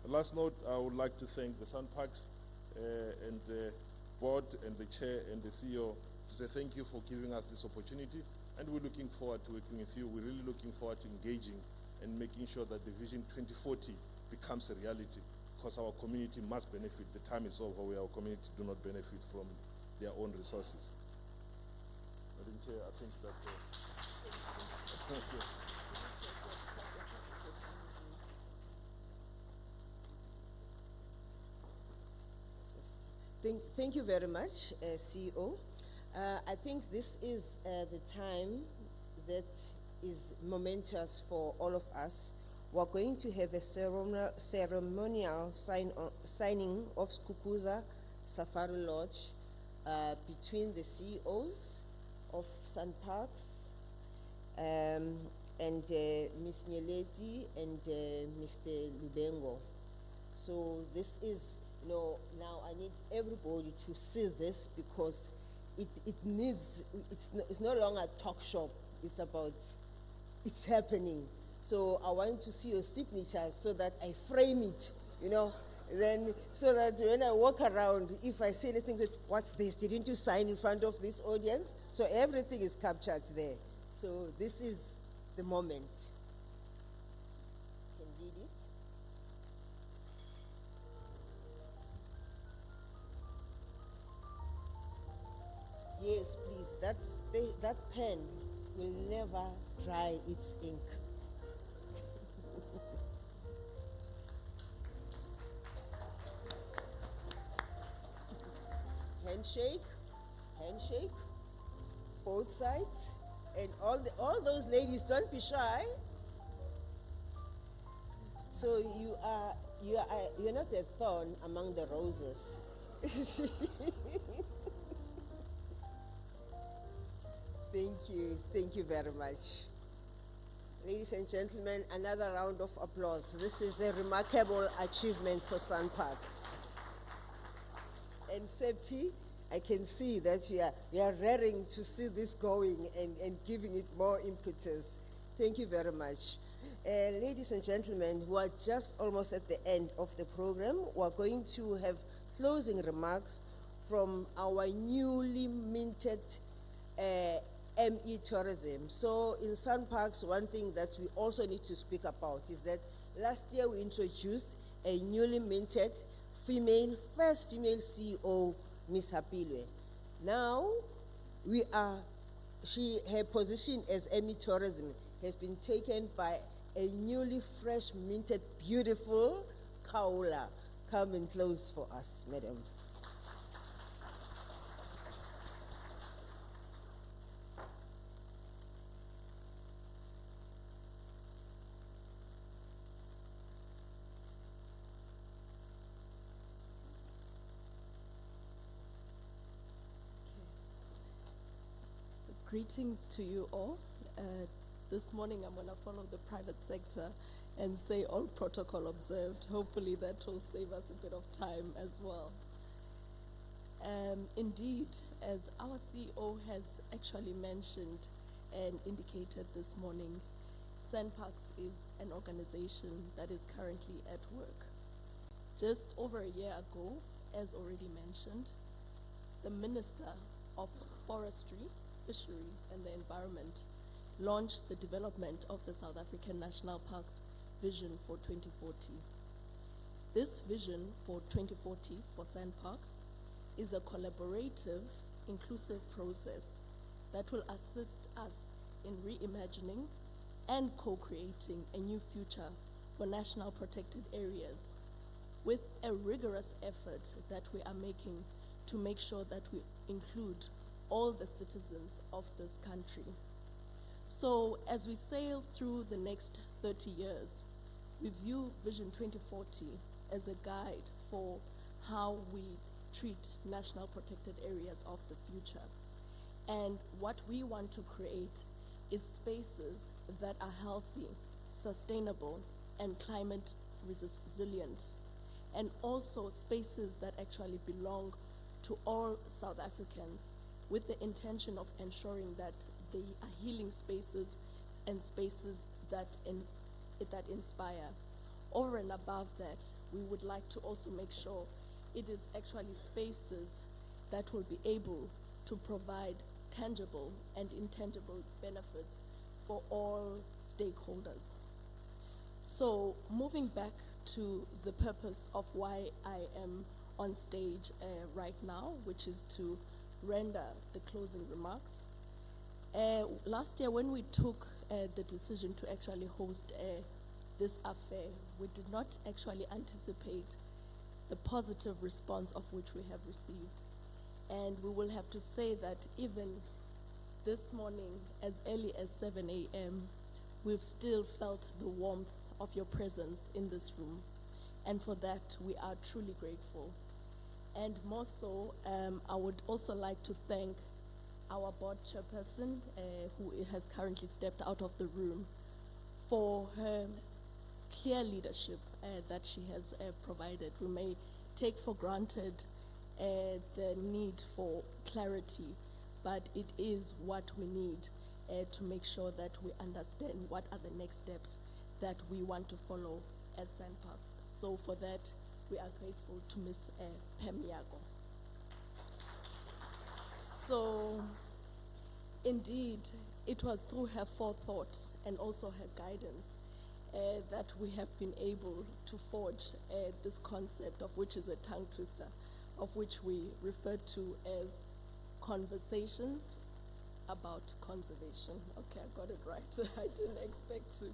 last note, I would like to thank the SANParks and the board and the chair and the CEO to say thank you for giving us this opportunity, and we're looking forward to working with you. We're really looking forward to engaging and making sure that the Vision 2040 becomes a reality, because our community must benefit. The time is over where our community do not benefit from their own resources. Madam Chair, I think that's Thank you very much, CEO. I think this is the time that is momentous for all of us. We're going to have a ceremonial signing of Skukuza Safari Lodge between the CEOs of SANParks and Ms. Nyeleti and Mr. Lubengo. So this is, now I need everybody to see this, because it's no longer a talk shop, it's happening. So I want to see your signature so that I frame it, then so that when I walk around, if I say anything, that what's this? Didn't you sign in front of this audience? So everything is captured there. So this is the moment. You can read it. Yes, please. That pen will never dry its ink. Handshake, both sides, and all those ladies, don't be shy. So you're not a thorn among the roses. Thank you very much. Ladies and gentlemen, another round of applause. This is a remarkable achievement for SANParks. And Septi, I can see that you are raring to see this going and giving it more impetus. Thank you very much. Ladies and gentlemen, we are just almost at the end of the program. We are going to have closing remarks from our newly minted ME tourism. So in SANParks, one thing that we also need to speak about is that last year we introduced a newly minted first female CEO, Ms. Hapilwe. Now her position as ME tourism has been taken by a newly fresh minted, beautiful kaula. Come and close for us, madam. Greetings to you all. This morning I'm going to follow the private sector and say all protocol observed. Hopefully that will save us a bit of time as well. Indeed, as our CEO has actually mentioned and indicated this morning, SANParks is an organization that is currently at work. Just over a year ago, as already mentioned, the Minister of Forestry, Fisheries and the Environment launched the development of the South African National Parks Vision for 2040. This vision for 2040 for SANParks is a collaborative, inclusive process that will assist us in reimagining and co-creating a new future for national protected areas with a rigorous effort that we are making to make sure that we include all the citizens of this country. So as we sail through the next 30 years, we view Vision 2040 as a guide for how we treat national protected areas of the future. And what we want to create is spaces that are healthy, sustainable, and climate resilient, and also spaces that actually belong to all South Africans, with the intention of ensuring that they are healing spaces and spaces that inspire. Over and above that, we would like to also make sure it is actually spaces that will be able to provide tangible and intangible benefits for all stakeholders. So moving back to the purpose of why I am on stage right now, which is to render the closing remarks. Last year when we took the decision to actually host this affair, we did not actually anticipate the positive response of which we have received. And we will have to say that even this morning, as early as 7 a.m., we've still felt the warmth of your presence in this room. And for that, we are truly grateful. And more so, I would also like to thank our board chairperson, who has currently stepped out of the room, for her clear leadership that she has provided. We may take for granted the need for clarity, but it is what we need to make sure that we understand what are the next steps that we want to follow as SANParks. So for that, we are grateful to Ms. Pam Yago. So indeed, it was through her forethought and also her guidance that we have been able to forge this concept, of which is a tongue twister, of which we refer to as conversations about conservation. Okay, I got it right. I didn't expect to.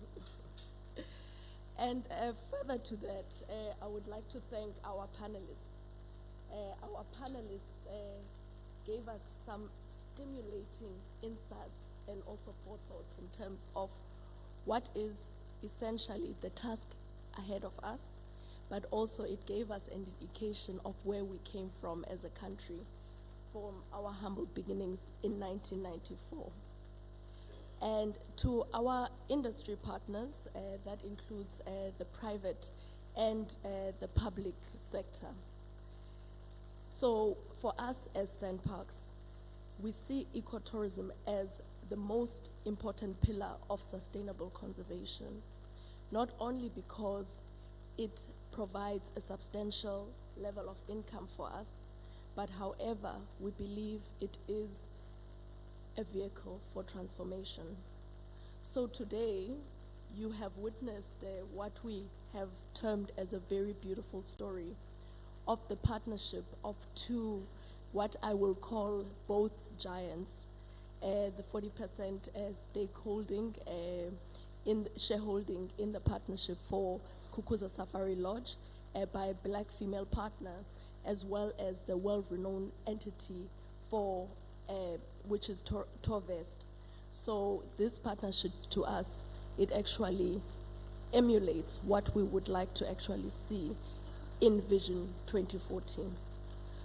And further to that, I would like to thank our panelists. Our panelists gave us some stimulating insights and also forethoughts in terms of what is essentially the task ahead of us, but also it gave us an indication of where we came from as a country from our humble beginnings in 1994. And to our industry partners, that includes the private and the public sector. So for us as SANParks, we see ecotourism as the most important pillar of sustainable conservation, not only because it provides a substantial level of income for us, but however, we believe it is a vehicle for transformation. So today, you have witnessed what we have termed as a very beautiful story of the partnership of two, what I will call both giants, the 40% stakeholding in shareholding in the partnership for Skukuza Safari Lodge by a black female partner, as well as the world-renowned entity for which is Torvest. So this partnership to us, it actually emulates what we would like to actually see in Vision 2014.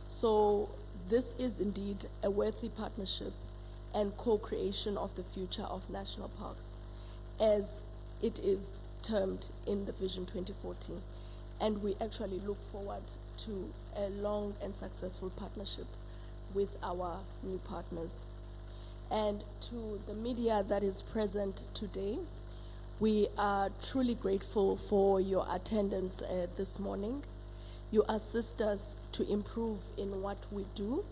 So this is indeed a worthy partnership and co-creation of the future of national parks, as it is termed in the Vision 2014. And we actually look forward to a long and successful partnership with our new partners. And to the media that is present today, we are truly grateful for your attendance this morning. You assist us to improve in what we do,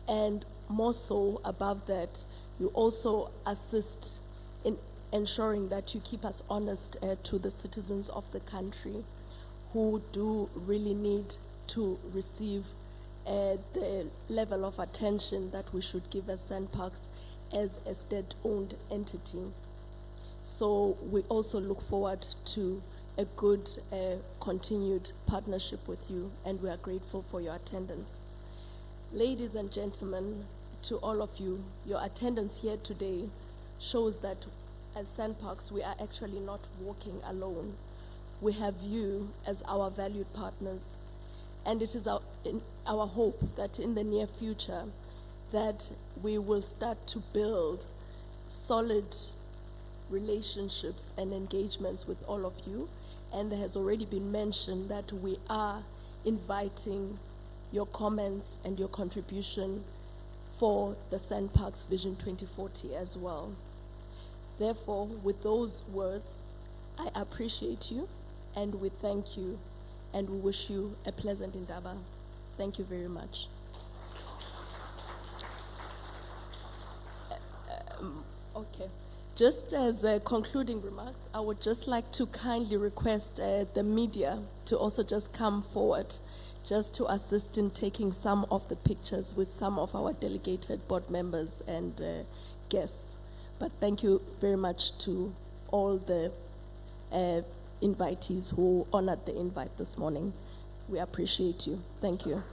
and more so above that, you also assist in ensuring that you keep us honest to the citizens of the country who do really need to receive the level of attention that we should give as SANParks as a state-owned entity. So we also look forward to a good continued partnership with you, and we are grateful for your attendance. Ladies and gentlemen, to all of you, your attendance here today shows that as SANParks, we are actually not walking alone. We have you as our valued partners, and it is our hope that in the near future that we will start to build solid relationships and engagements with all of you. And there has already been mentioned that we are inviting your comments and your contribution for the SANParks Vision 2040 as well. Therefore, with those words, I appreciate you and we thank you and we wish you a pleasant Indaba. Thank you very much. Okay. Just as concluding remarks, I would just like to kindly request the media to also just come forward just to assist in taking some of the pictures with some of our delegated board members and guests. But thank you very much to all the invitees who honored the invite this morning. We appreciate you. Thank you.